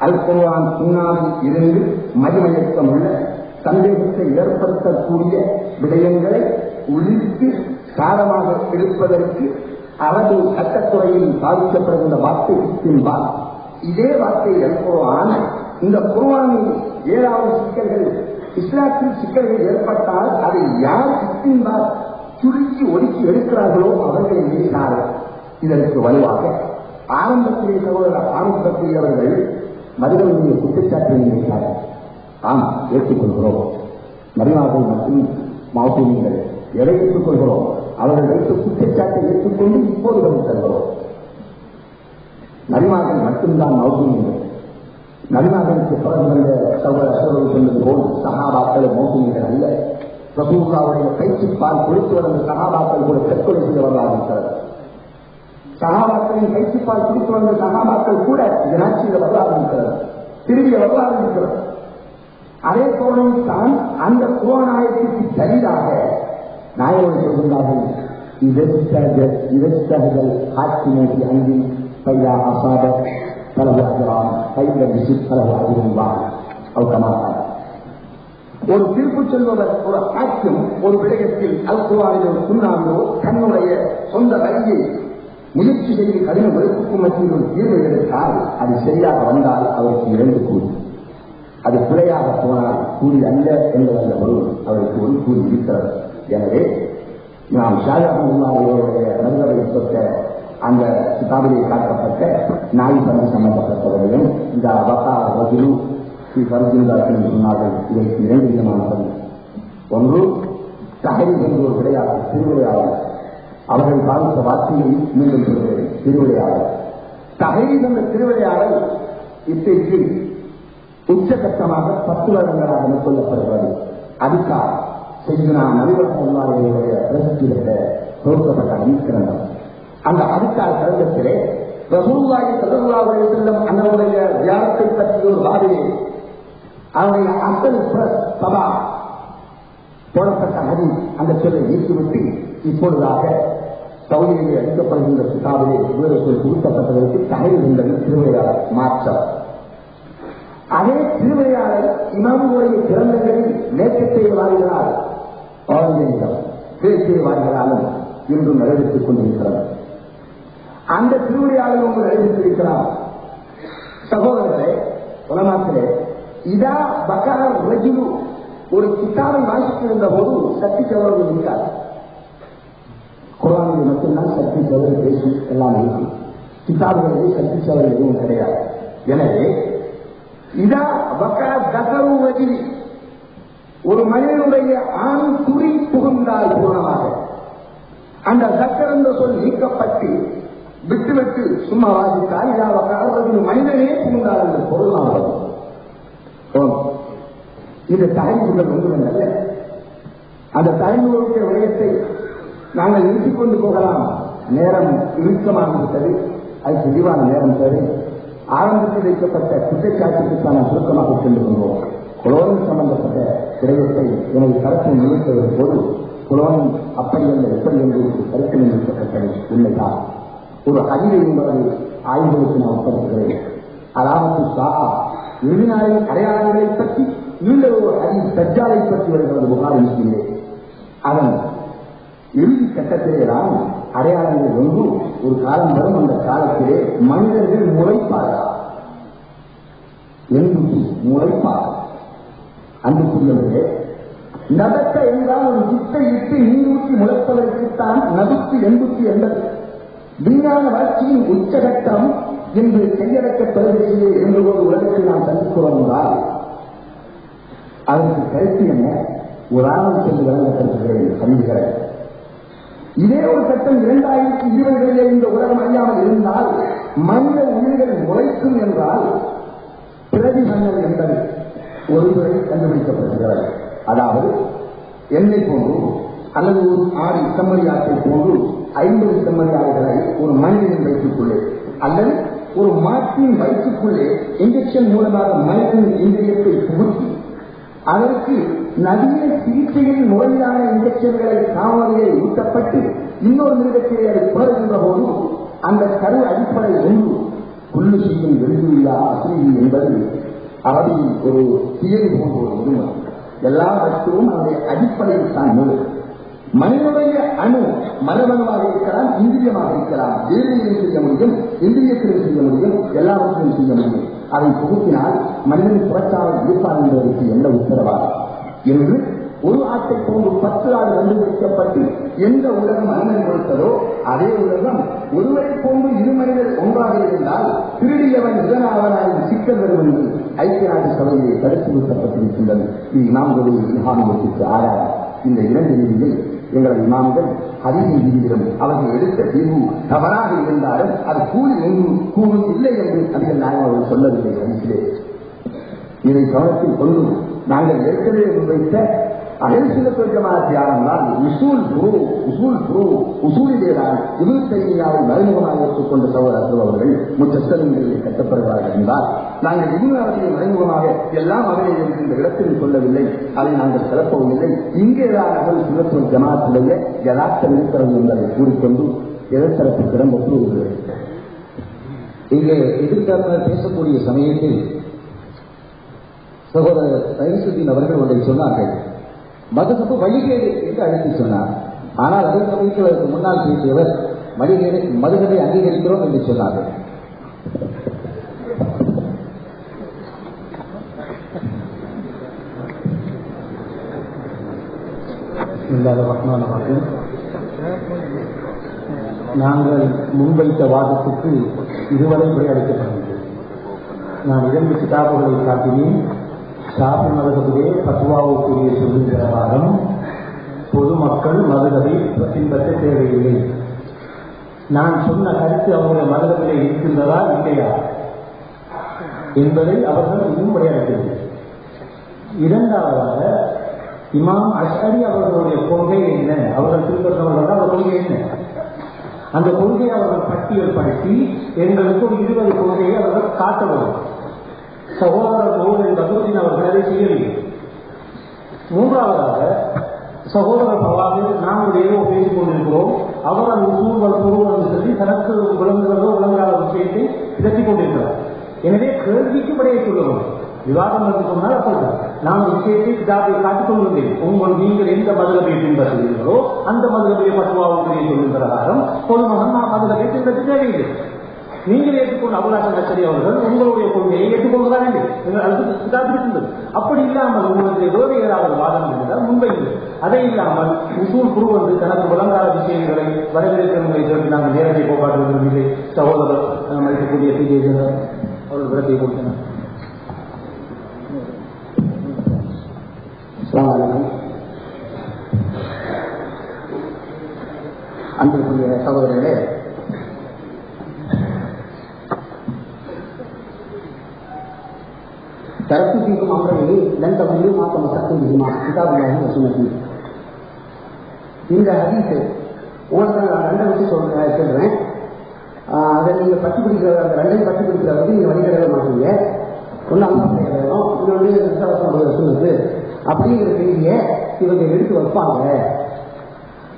அல்குர்ஆன் சுன்னாவில் இருந்து மதிமயக்கமுள்ள சந்தேகத்தை ஏற்படுத்தக்கூடிய விடயங்களை ஒழித்து சாரமாக எடுப்பதற்கு அரபு சட்டத்துறையில் பாதிக்கப்படுகின்ற வார்த்தை இஸ்தின்பாத். இதே வார்த்தை அல்குர்ஆன் இந்த குர்ஆனில் 7வது சிக்கல்கள் இஸ்லாத்தில் சிக்கல்கள் ஏற்பட்டால் அதை யார் இஸ்தின்பாத் சுருக்கி ஒதுக்கி எடுக்கிறார்களோ அவர்களை மீறினார்கள். இதற்கு வலுவாக ஆரம்பத்திலே சகோதரர் ஆரம்பத்திலேயவர்கள் மனிதனுடைய குற்றச்சாட்டை இருக்கிறார்கள். ஆம், ஏற்றுக்கொள்கிறோம். மரியாதை மற்றும் மாவட்டங்கள் எதை ஏற்றுக்கொள்கிறோம்? அவர்கள் வைத்த குற்றச்சாட்டை ஏற்றுக்கொண்டு இப்போது வந்து தருகிறோம். நரிமார்கள் மட்டும்தான் மௌசூமிகள். நரிமார்களுக்கு பிறந்த சகோதரர்கள் சொன்னது போல் சகாபாக்கள் மௌசூமிகள் அல்ல. ரசூலுல்லாஹ்வுடைய கைச்சிப்பால் கொடுத்து வந்த சகாபாக்கள் கூட தற்கொலை செய்ய வரலாறு இருக்கிறது. சகாபாக்களின் கைச்சிப்பால் கொடுத்து வந்த சகாபாக்கள் கூட ஜனாட்சியில் வரலாறு இருக்கிறது, திருவிய வரலாறு இருக்கிறது. அதே போலத்தான் அந்த குர்ஆனாயத்துக்கு சரியாக நாயகர்கள் சொல்கின்றார்கள், இதற்கர்கள் ஆட்சிமோட்டி அங்கி பையா அசாத பலவு அஜரான் கைத விசித் பலவு அஜிருந்தான் அவக்கமாக. ஒரு தீர்ப்பு சொல்பவர் ஒரு ஆட்சியும் ஒரு விடயத்தில் அல்குர்ஆனிலோ சுன்னாவிலோ தன்னுடைய சொந்த வழியை முயற்சி செய்து கடின வெறுப்புக்கும் மத்தியில் ஒரு தீர்வு எடுத்தால் அது சரியாக வந்தால் அவருக்கு 2 கூலி, அது பிழையாக போனால் கூலி அல்ல என்பதன் பொருள் அவருக்கு ஒரு கூலி இருக்கிறது. எனவே நாம் ஷாஜஹானுடைய நண்பரை பெற்ற அந்த கிதாபிலே காட்டப்பட்ட நாய் பண்ணி சம்பந்தப்பட்டவர்களையும் இந்த வகா வகிலு வருகின்றார்கள் சொன்னார்கள். இதற்கு 2 விதமான பதில். ஒன்று தகரி என்று ஒரு விளையாட்டு திருவிளையாடல், அவர்கள் பாதித்த வார்த்தையை மீண்டும் சொல்கிறேன், திருவிளையாடல். தகரி என்ற திருவிளையாடல் இன்றைக்கு உச்சகட்டமாக 10 வருடங்களாக மேற்கொள்ளப்படுகிறது. அதுக்காக செய்தினா நபிகளுடைய பிரசித்தியில தொகுக்கப்பட்ட அணிக்கிரந்தம். அந்த அதுக்கால் கிரந்தத்திலே ரசூலுல்லாஹி ஸல்லல்லாஹு அலைஹி வஸல்லம் அன்னவருடைய தியானத்தை பற்றிய ஒரு வாதிலே அவருடைய அசல் பிரஸ் சபா போடப்பட்ட ஹதீஸ் அந்த சொல்லை நீக்கிவிட்டு இப்பொழுதாக சவுதியிலே அளிக்கப்படுகின்ற கிதாபிலே விவரத்தில் குறிப்பிட்டதற்கு தகவல் என்பது திருவிளையாடல் மாற்றம். அதே திருவிளையாடல் இமாமுடைய கிரந்தங்களில் நேற்றத்தை வாழ்கிறார் பேச்சை வாழ்கிறாலும் இன்றும் நிறைவேற்றிக் கொண்டிருக்கிறது. அந்த திருவிளையாடல் ஒன்று நிறைவேற்றிருக்கிறார். சகோதரர்களே, உலமாக்களே, இதா பகார் ரஜுலு ஒரு கிதாபை வாசித்திருந்த போது சக்தி சவர்கள் இருக்கார். குர்ஆனில் மட்டும்தான் சக்தி சவர்கள் பேசி எல்லாம் இருக்கு, கிதாபுகளிலே சக்தி சவர்கள் எதுவும் கிடையாது. எனவே இதா பகார் தகரு ரஜுலி ஒரு மனிதனுடைய ஆண் துறி புகுந்தால் பூர்ணமாக அந்த தக்கர் என்ற சொல் நீக்கப்பட்டு விட்டுவிட்டு சும்மா வாசித்தால் இதா பகார் ரஜுலு மனிதனே புகுந்தால் என்று பொருளானது. இந்த தகவல்கள் ஒன்றுமல்ல. அந்த தகவலுடைய விடயத்தை நாங்கள் நிறுத்திக் கொண்டு போகலாம். நேரம் இறுக்கமாக விட்டது, அது தெளிவான நேரம் தேவை. ஆரம்பத்தில் வைக்கப்பட்ட குற்றச்சாட்டுக்கான சுருக்கமாக சென்று கொண்டோம். குளோரின் சம்பந்தப்பட்ட விடயத்தை எனது தரப்பில் நிறுத்துவதன் போது குலோன் அப்படி அல்ல எப்படி என்று கருத்து நிறுத்தப்பட்டது உண்மைதான். ஒரு அறிவு என்பதை ஆய்வுகளுக்கு நான் உட்படுத்துகிறேன். அதாவது சாஹா எழுதினாரின் அடையாளங்களை பற்றி இந்த ஒரு அறிவு தஜ்ஜாலை பற்றி வருகிறது புகார் முஸ்லிமே. அதன் இறுதி கட்டத்திலேதான் அடையாளங்கள் ஒன்று ஒரு காலம் வரும். அந்த காலத்திலே மனிதர்கள் முளைப்பார்கள், முளைப்பார்கள். அன்புக்குரியவர்களே, நடக்க என்றால் ஒரு வித்தை இட்டு நீரூற்றி முளைப்பதற்குத்தான் நடுக்கு எண்பத்தி என்பது விஞ்ஞான வளர்ச்சியின் உச்சகட்டம் என்று கையடக்க பிரதேசிலே என்பதோடு உலகத்தை நாம் சந்திக்கிறோம் என்றால் அதற்கு கருத்து என்ன? உதாரணம் சென்று வழங்கப்படுகிறேன் சந்திக்கிறேன். இதே ஒரு கட்டம் 2020 இந்த உலகம் அறியாமல் இருந்தால் மனித உயிர்கள் முளைக்கும் என்றால் பிரதிபந்தம் என்பது ஒருவரை கண்டுபிடிக்கப்படுகிறது. அதாவது என்னை போன்று அல்லது ஒரு 6 செம்மறியாட்டை போன்று 50 செம்மறியாடுகளை ஒரு மனிதனின் வயிற்றுக்குள்ளே அல்லது ஒரு மாட்டின் வயிற்றுக்குள்ளே இன்ஜெக்ஷன் மூலமாக மனிதனின் இந்திரியத்தை புகுத்தி அதற்கு நவீன சிகிச்சையில் முறையிலான இன்ஜெக்ஷன்களை காவலிலே ஊட்டப்பட்டு இன்னொரு மிருகத்திலே அதை புறகின்ற போது அந்த கரு அடிப்படை ஒன்று புல்லு செய்யும் வெள்ளியா அசிரி என்பது அவரின் ஒரு தியரி போன்ற ஒரு உரிமை. எல்லா வஸ்துவும் அதனுடைய அடிப்படையில் தான் நூல். மனிதனுடைய அணு மரபணுவாக இருக்கலாம், இந்திரியமாக இருக்கலாம். வேலையிலும் செய்ய முடியும், இந்திரியத்திலும் செய்ய முடியும், எல்லாவற்றிலும் செய்ய முடியும். அதை புகுத்தினால் மனிதன் புறச்சாமல் இருப்பார் என்பதற்கு எந்த உத்தரவாதம் என்று ஒரு ஆட்டை போன்று 10 ஆடு கண்டுபிடிக்கப்பட்டு எந்த உலகம் அனுமதி கொடுத்ததோ அதே உலகம் ஒருவரை போன்று 2 மனிதர் ஒன்றாக இருந்தால் திருடியவன் இதனாவனாய் சிக்கல் வரும் என்று ஐக்கிய நாட்டு சபையை தடுத்து நிறுத்தப்பட்டிருக்கின்றது. இது இமாம்களுடைய இல்ஹாமியத்திற்கு ஆதாரம். இந்த 2 நிதியில் எங்களது இமாம்கள் ஹதீஸின் விதியிலும் அவர்கள் எடுத்த தீர்வு தவறாக இருந்தாலும் அது கூலி இல்லை என்று அதிகள் நாங்கள் அவர்கள் சொல்லவில்லை. ஹதீஸிலே இதை கவனத்தில் கொண்டு நாங்கள் ஏற்கனவே முன்வைத்த அகில ஜமாஅத் யாரென்றால் உசூலிலேதான் இப்னு தைமியாவை மறைமுகமாக ஏற்றுக்கொண்ட சகோதரர்கள் அவர்கள் முத்தஸ்தலிங்களிலே கட்டப்படுகிறார்கள் என்றால் நாங்கள் இப்னு அரபியை மறைமுகமாக எல்லாம் அவரை இருக்கின்ற இடத்தில் சொல்லவில்லை, அதை நாங்கள் கிளப்பவில்லை. இங்கேதான் அகில சுன்னத்துல் ஜமாஅத்துடைய யதார்த்தம் இருக்கிறது என்பதை கூறிக்கொண்டு எதிர்த்தரப்புக்கிடம் ஒப்புவிடுகிறேன். இங்கே எதிர்த்தரப்பினர் பேசக்கூடிய சமயத்தில் சகோதரர் சைசுதீன் அவர்கள் ஒன்றை சொன்னார்கள். மதத்துக்கு வழிகேடு என்று அழைத்து சொன்னார். ஆனால் அதே சமயத்தில் அதற்கு முன்னால் பேசியவர் மதுகளை அங்கீகரிக்கிறோம் என்று சொன்னார்கள். நாங்கள் முன்வைத்த வாதத்துக்கு இதுவரை விளையாடிக்கப்படுகிறது. நான் 2 கிதாபுகளை காட்டினேன். ஷாஃபி மதகபிலே பத்வாவுக்குரிய சொல்லுகிற வாதம் பொதுமக்கள் மதகபை பின்பற்ற தேவையில்லை. நான் சொன்ன கருத்து அவருடைய மதகபிலே இருக்கின்றதா இல்லையா என்பதை அவர்கள் இன்னும் விளையாடவில்லை. 2வது இமாம் அஷ்அரி அவர்களுடைய கொள்கை என்ன, அவர்கள் பின்பற்றவர்கள் அவர் கொள்கை என்ன, அந்த கொள்கையை அவர்கள் பட்டியல்படுத்தி எங்களுக்கு ஒரு 20 கொள்கையை அவர்கள் காட்ட வேண்டும். சகோதரர் மோகன் பகவதின் அவர்கள் அதை செய்யவில்லை. 3வதாக சகோதரர் பவாது நாம் ஏதோ பேசிக் கொண்டிருக்கிறோம், அவர் அந்த சூழ்வல் பொருள் சொல்லி தனக்கு விளங்குகிறதோ விளங்காத விஷயத்தை விளக்கிக் கொண்டிருக்கிறார். எனவே கேள்விக்கு விடையை சொல்லணும். விவாதம் என்று சொன்னால் அப்பொழுது நான் ஒரு விஷயத்தை கிதாபை காட்டிக் கொண்டிருந்தேன். நீங்கள் எந்த மதுரபை பின்பற்றுகிறீர்களோ அந்த மதுரபையை பத்துவாவுக்குரிய சொல்லும் பிரகாரம் பொதுமகன் நான் மதுரபை பின்பற்ற தேவையில்லை. நீங்கள் ஏற்றுக்கொண்ட அபுலாசன் கச்சேரி அவர்கள் உங்களுடைய கொள்கையை ஏற்றுக்கொள்வதாக அதுக்கு கிதாபிருக்கின்றது. அப்படி இல்லாமல் உங்களுக்கு வேறு ஏதாவது வாதம் இருந்தால் முன்வைங்கள். அதை இல்லாமல் உசூல் குரு வந்து தனக்கு விளங்காத விஷயங்களை வரவேற்கிறவர்களை சொல்லி நாங்கள் நேரத்தை போக்காட்டுவதும் இல்லை. சகோதரர் மதிக்கக்கூடிய பிஜேஜர் அவர்கள் விளக்கை கொடுத்தனர். அன்பிற்குரிய சகோதரர்களே, தரப்பு தீர்க்கும் அம்ரையை லண்டனில் மாற்றம் சட்டம் கிதாபுல்லாஹி சுன்னத்தி. இந்த ஹதீஸை உங்களுக்கு நான் 2 விஷயம் சொல்றேன். அதை நீங்க பற்றி பிடிக்கிற அந்த 2ஐயும் பற்றி பிடிக்கிறவங்க நீங்க வழிகடவே மாட்டீங்க. ஒன்று அம்மா வேணும், இன்னொன்று விசுவாசம் சொல்லுது அப்படிங்கிற செய்தியை இவங்க எடுத்து வைப்பாங்க.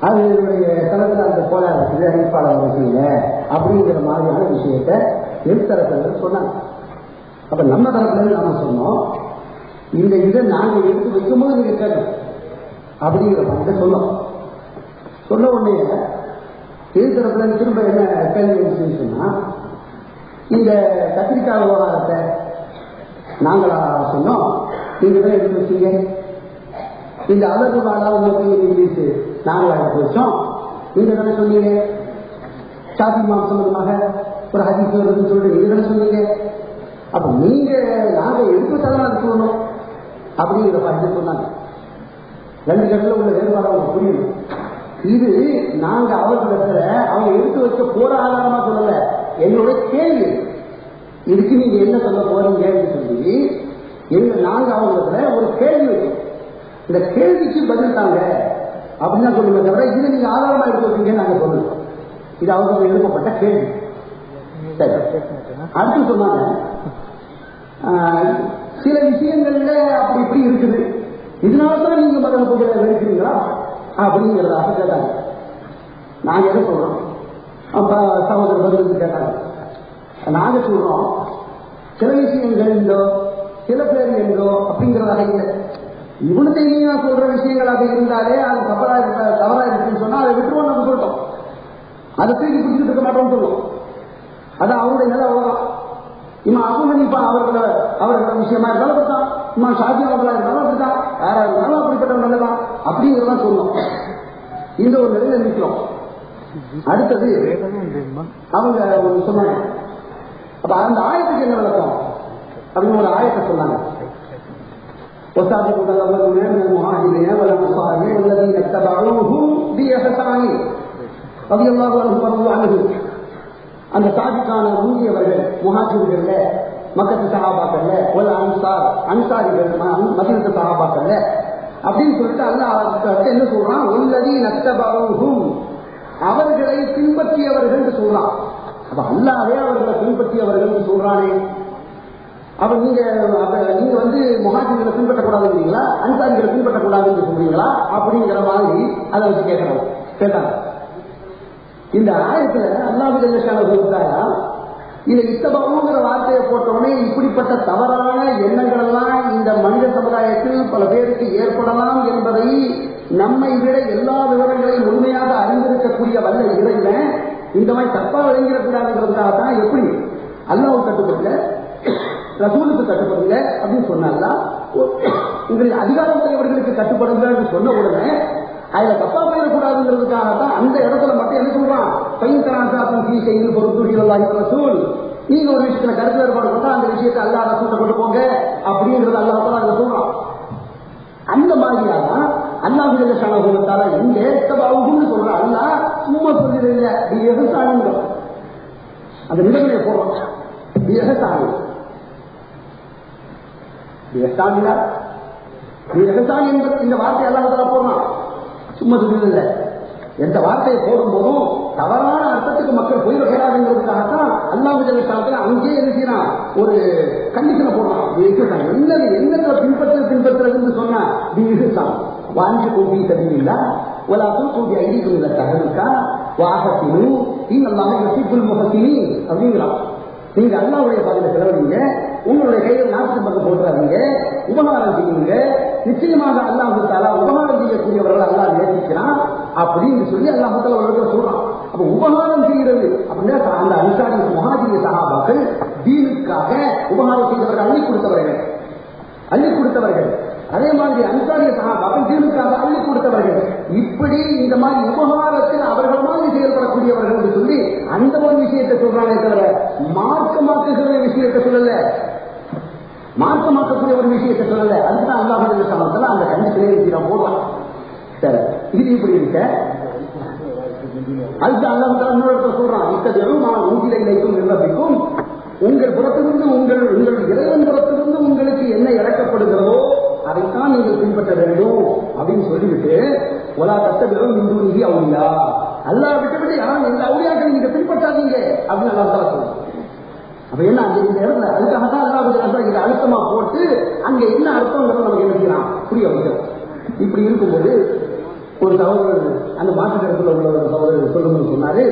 அது என்னுடைய தளத்தில் அந்த போல இருக்குது அறிவிப்பாளர் வகையில அப்படிங்கிற மாதிரியான விஷயத்தை எழுத்தரசர்கள் சொன்னாங்க. அப்ப நம்ம தரப்புல நாம சொன்னோம், இந்த இதை நாங்க எடுத்து வைக்கும்போது நீங்க கேட்கணும் அப்படிங்கிற மாதிரி சொன்னோம். சொன்ன உடனே எழுத்தரப்புல திரும்ப என்ன கேள்வி சொன்னா, இந்த கத்திரிக்காய் விவகாரத்தை நாங்களா சொன்னோம், நீங்க தான் எடுத்து வச்சீங்க. இந்த அழகு நாளா உங்களுக்கு இங்கிலீஷ் நாங்களா எடுத்து வச்சோம், நீங்க தானே சொன்னீங்க. ஷாஃபி இமாம் சம்பந்தமாக ஒரு ஹதீஸ் வருதுன்னு சொல்லிட்டு நீங்க தானே சொன்னீங்க. அப்ப நீங்க நாங்க எடுத்து வச்சாதான் அது சொல்லணும் அப்படிங்கிற பார்த்து சொன்னாங்க. ரெண்டு கட்டத்தில் உள்ள வேறுபாடு அவங்க புரியணும். இது நாங்க அவர்களிடத்துல அவங்க எடுத்து வைக்க போற ஆதாரமா சொல்லல, என்னுடைய கேள்வி இதுக்கு நீங்க என்ன சொல்ல போறீங்கன்னு சொல்லி நாங்க அவங்களிடத்துல ஒரு கேள்வி வைக்கணும். இந்த கேள்விக்கு பதில் தாங்க அப்படின்னு சொல்லுங்க தவிர இதை நீங்க ஆதாரமா எடுத்து வச்சீங்கன்னு நாங்க சொல்லணும். இது அவங்க எழுப்பப்பட்ட கேள்வி. சரி, அடுத்து சொன்னாங்க சில விஷயங்கள்ல அப்படி இப்படி இருக்குது, இதனாலதான் நீங்க மதம் பூஜை வெடிக்கிறீங்களா அப்படிங்கிறதாக கேட்டாங்க. நாங்க என்ன சொல்றோம், அப்ப சகோதரர் பதிலுக்கு கேட்டாங்க. நாங்க சொல்றோம் சில விஷயங்கள் இருந்தோ சில பேர் இருந்தோ அப்படிங்கிறதாக இல்லை. இவனுக்கு நீங்க சொல்ற விஷயங்களாக இருந்தாலே அது தவறா இருக்குன்னு சொன்னா அதை விட்டுருவோம் நம்ம சொல்லிட்டோம். அதை தூக்கி பிடிச்சிட்டு இருக்க மாட்டோம்னு சொல்லுவோம். அதான் அவருடைய நிலை அவ்வளவுதான். இவன் அபுஹனீஃபா அவர்களோட விஷயமா இருந்தாலும் அப்படித்தான், இவன் ஷாஃபி அவர்களா இருந்தாலும் அப்படித்தான், யாரா இருந்தாலும் அப்படிப்பட்ட நிலைதான் அப்படிங்கிறதான் சொல்லணும். இந்த ஒரு நிலையில நிற்கிறோம். அடுத்தது அவங்க சொன்னாங்க, அப்ப அந்த ஆயத்துக்கு என்ன விளக்கம் அப்படின்னு ஒரு ஆயத்தை சொன்னாங்க. والسابقون الأولون من المهاجرين والأنصار والذين اتبعوهم بإحسان رضي الله عنهم ورضوا عنه. அந்த சாதிக்கான முந்தியவர்கள் முஹாஜிர்கள்ல, மக்கத்து சஹாபாக்கள்ல, ஒரு அன்சாரிகள் மதீனத்து சஹாபாக்கள்ல அப்படின்னு சொல்லிட்டு அல்லாஹ் என்ன சொல்றான், வல்லதீன தபஊஹும் அவர்களை பின்பற்றியவர்கள் சொல்றான். அப்ப அல்லாஹ்வே அவர்களை பின்பற்றியவர்கள் சொல்றானே. அப்ப நீங்க முஹாஜிர்களை பின்பற்றக்கூடாதுங்களா, அன்சாரிகளை பின்பற்றக்கூடாதுன்னு சொல்றீங்களா அப்படிங்கிற மாதிரி அதை வச்சு கேட்டாங்க. இந்த ஆயத்துல அல்லாஹ் சொல்லிட்டாரா, இதை இத்தபாவுங்கிற வார்த்தையை போட்டவுடனே இப்படிப்பட்ட தவறான எண்ணங்கள் எல்லாம் இந்த மனித சமுதாயத்தில் பல பேருக்கு ஏற்படலாம் என்பதை நம்மை விட எல்லா விவரங்களையும் முழுமையாக அறிந்திருக்கக்கூடிய வல்ல இறைவன் இந்த மாதிரி தப்பா விளங்கிடக்கூடாதுங்கிறதுக்காக தான் எப்படி அல்லாஹ்வுக்கு கட்டுப்படல, ரசூலுக்கு கட்டுப்படல அப்படின்னு சொன்னால உங்களுக்கு அதிகாரம் உடையவர்களுக்கு கட்டுப்படுங்க சொன்ன உடனே அதுல தப்பா போயிடக்கூடாதுங்கிறதுக்காக தான் அந்த இடத்துல மட்டும் என்ன சொல்றான், பையன் செய்து பொறுத்து ரசூல் நீங்க ஒரு விஷயத்துல கருத்து வேறுபாடு கொண்டா அந்த விஷயத்தை அல்லாஹ் ரசூலை கொண்டு போங்க அப்படிங்கறது அல்லாஹ் அங்க சொல்றான். அந்த மாதிரியாக அல்லாஹ் ஜல்லஷானஹு எங்க தபஊஹுன்னு சொல்ற அல்லாஹ் சும்மா சொல்றது இல்ல, பிஹசானிங்க அந்த நிலைமையை போடுறோம். பிஹசானி என்பது இந்த வார்த்தை அல்லாஹ் போடுறான், சும்மா சொல்றது இல்லை. எந்த வார்த்தையை போடும்போதும் தவறான அர்த்தத்துக்கு மக்கள் போயிடக்கூடாதுங்கிறதுக்காகத்தான் அல்லாஹ் ஜல்லஷானஹு அங்கேயே இருக்கிறான் ஒரு கண்டிஷனை போடுறான். என்னத்தை பின்பற்றுறதுன்னு சொன்னா வாங்கி கூப்பி தருவீங்களா, ولا تلقوا بأيديكم إلى التهلكة وأحسنوا إن الله يحب المحسنين அப்படிங்கிறான். நீங்க அல்லாஹ்வுடைய பாதையில செலவழிங்க, உங்களுடைய கையில் நாட்டு பக்கம் போட்டுறாதீங்க, உபகாரம் செய்யுங்க, நிச்சயமாக அல்லாஹ் தஆலா உபகாரம் செய்யக்கூடியவர்கள் அல்லாஹ் நேசிக்கிறான் அப்படின்னு சொல்லி அல்லாஹ் தஆலா அவர்களுக்கு சொல்றான். அப்ப உபகாரம் செய்கிறது அப்படின்னா அந்த அன்சாரி முஹாஜிர் சஹாபாக்கள் தீனுக்காக உபகாரம் செய்தவர்கள், அள்ளி கொடுத்தவர்கள். அதே மாதிரி அன்சாரிய சஹாபாக்கள் தீனுக்காக அள்ளி கொடுத்தவர்கள். இப்படி இந்த மாதிரி உபகாரத்தில் அவர்கள் மாதிரி செயல்படக்கூடியவர்கள் என்று சொல்லி அந்த ஒரு விஷயத்தை சொல்றானே தவிர மார்க்கமாக்குகிற விஷயத்தை சொல்லல, மார்க்கமாக்கக்கூடிய ஒரு விஷயத்தை சொல்லல. அதுதான் அல்லாஹ் ஜல்லஷானஹு அந்த கண்டிஷனை போடுறான். சரி, இது இப்படி இருக்க அதுக்கு அல்லாஹ் இன்னொரு சொல்றான், இலைக்கும் உங்கள் புறத்திலிருந்து உங்கள் இறைவன் புறத்திலிருந்து உங்களுக்கு என்ன இறக்கப்படுகிறதோ அதைத்தான் நீங்கள் பின்பற்ற வேண்டும் அப்படின்னு சொல்லிவிட்டு ஒலா கஷ்டப்படும் இந்து நிதி அவுளியா அல்லாஹ் விட்டுவிட்டு யாரும் இந்த அவுளியாக்கள் நீங்க பின்பற்றாதீங்க அப்படின்னு அல்லாஹ் தஆலா சொல்றான். அப்ப என்ன இந்த இடத்துல அதுக்காகத்தான் அல்லாஹ் இதை அழுத்தமா போட்டு அங்க என்ன அர்த்தம் நமக்கு என்ன செய்யலாம் புரிய வைக்கிறோம். இப்படி இருக்கும்போது ஒரு சகோதரர் அந்த மாற்றுக்கருத்துல உள்ள ஒரு சகோதரர் சொல்லும்போது சொன்னாரு,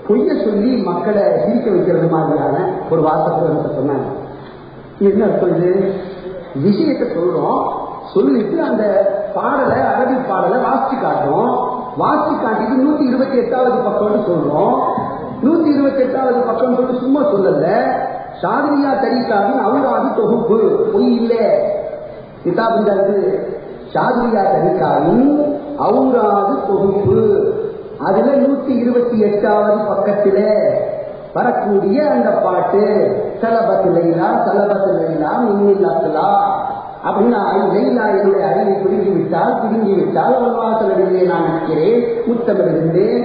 பொய்ய சொல்லி மக்களை சிரிக்க வைக்கிறது மாதிரியான ஒரு வார்த்தை சொன்னாங்க. என்ன சொல்லுது, விஷயத்தை சொல்றோம், சொல்லிட்டு அந்த பாடலை அரபி பாடலை வாசிச்சு காட்டுறோம், வாசிச்சு காட்டிட்டு 128வது பக்கம்னு சொல்றோம். 128வது பக்கம் சொல்லிட்டு சும்மா சொல்லல, ஷாதிரியா தரீகாவின் அவுராது தொகுப்பு, பொய் இல்லை கிதாபுங்கிறது ஷாதிரியா தரீகாவின் அவுராது தொகுப்பு. அதுல 128வது பக்கத்தில வரக்கூடிய அந்த பாட்டு சலபத்திலைலா சலபத்திலைலா மின்னில்லா அப்படின்னா, லைலா என்னுடைய அறிவை பிடுங்கி விட்டால் அவள் வாசலிலே நான் நிற்கிறேன், முத்தமிடுகின்றேன்,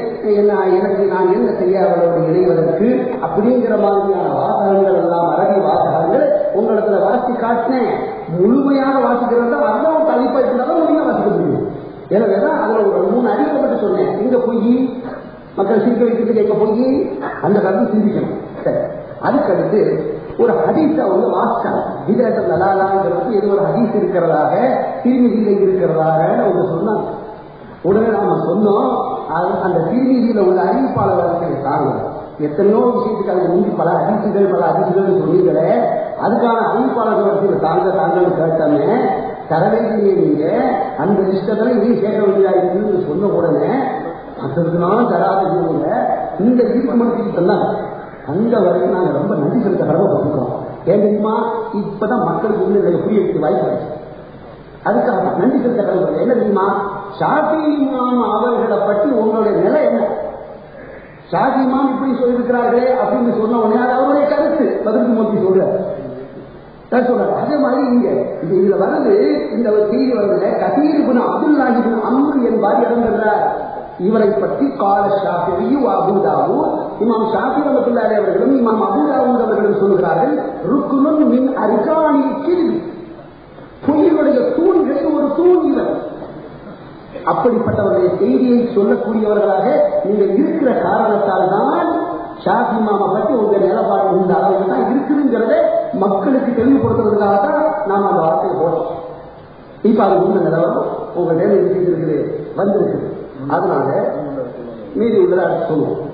எனக்கு நான் என்ன செய்ய அவளோடு இணைவதற்கு அப்படிங்கிற மாதிரியான வாசகங்கள் எல்லாம் அரபி வாசகங்கள் உங்களிடத்துல வாசி காட்டினேன். முழுமையாக வாசிக்கிறதா அதான் தலைப்பா இருந்தாலும் முழுமையாக வாசிக்க முடியும். எனவேதான் அதுல ஒரு 3 அறிவை மட்டும் சொன்னேன். எங்க போய் மக்கள் சிரிக்க வைக்கிறதுக்கு எங்க போய் அந்த கருத்து சிந்திக்கணும். சரி, அதுக்கடுத்து ஒரு ஹதீஸை அவங்க வாசிச்சாங்க. விதேசம் நலாலாங்கிறது ஏதோ ஒரு ஹதீஸ் இருக்கிறதாக திருமதியில இருக்கிறதாக அவங்க சொன்னாங்க. உடனே நாம சொன்னோம், அந்த திருமதியில உள்ள அறிவிப்பாளர்கள் தாங்க எத்தனையோ விஷயத்துக்கு அதுக்கு முந்தி பல அதிர்ச்சிகள் சொன்னீங்களே, அதுக்கான அறிவிப்பாளர்கள் தாங்கள் கேட்டாமே தரவேண்டிய நீங்க அந்த லிஸ்டத்துல இதையும் சேர்க்க வேண்டியதாக சொன்ன உடனே மற்றதுனாலும் தராதுங்க இந்த தீர்மானத்துக்கு சொன்னாங்க. அந்த வரைக்கும் நாங்கள் ரொம்ப நன்றி செலுத்த கடமைப்பட்டிருக்கிறோம். ஏன் தெரியுமா, இப்பதான் மக்களுக்கு உள்ள புரிய வைக்க வாய்ப்பு இருக்கு. அதுக்காக நன்றி செலுத்த கடமைப்பட்ட என்ன தெரியுமா, ஷாஃபி இமாம் அவர்களை பற்றி உங்களுடைய நிலை என்ன? ஷாஃபி இமாம் இப்படி சொல்லியிருக்கிறார்களே அப்படின்னு சொன்ன உடனே அது அவருடைய கருத்து பதிலுக்கு மோதி சொல்றாரு. அதே மாதிரி இங்க இதுல வந்து இந்த ஒரு செய்தி வருதுல, கதீர் பின் அப்துல்லாஹி பின் அம்ர் என்பார் இடம்பெறார். இவரை பற்றி கால ஷாஃபிஈ அபூதாவூத், இமாம் ஷாஃபி ரஹ்மத்துல்லாஹி அவர்களும் இமாம் அபூதாவூத் அவர்களும் சொல்கிறார்கள், ருக்குனுன் மின் அர்கானில் கில்வி, பொய்யுடைய தூண்களில் ஒரு தூண் இவர். அப்படிப்பட்டவருடைய செய்தியை சொல்லக்கூடியவர்களாக நீங்கள் இருக்கிற காரணத்தால் தான் ஷாஃபி இமாமை பற்றி உங்க நிலப்பாடு இந்த அளவுக்கு தான் இருக்குதுங்கிறத மக்களுக்கு தெளிவுபடுத்துறதுக்காக தான் நாம் அந்த வார்த்தையை போடுறோம். இப்ப அது உண்மை நிலவரம் உங்க நேரம் இருக்குது வந்திருக்கு. அதனால மீதி உள்ளதாக சொல்லுவோம்.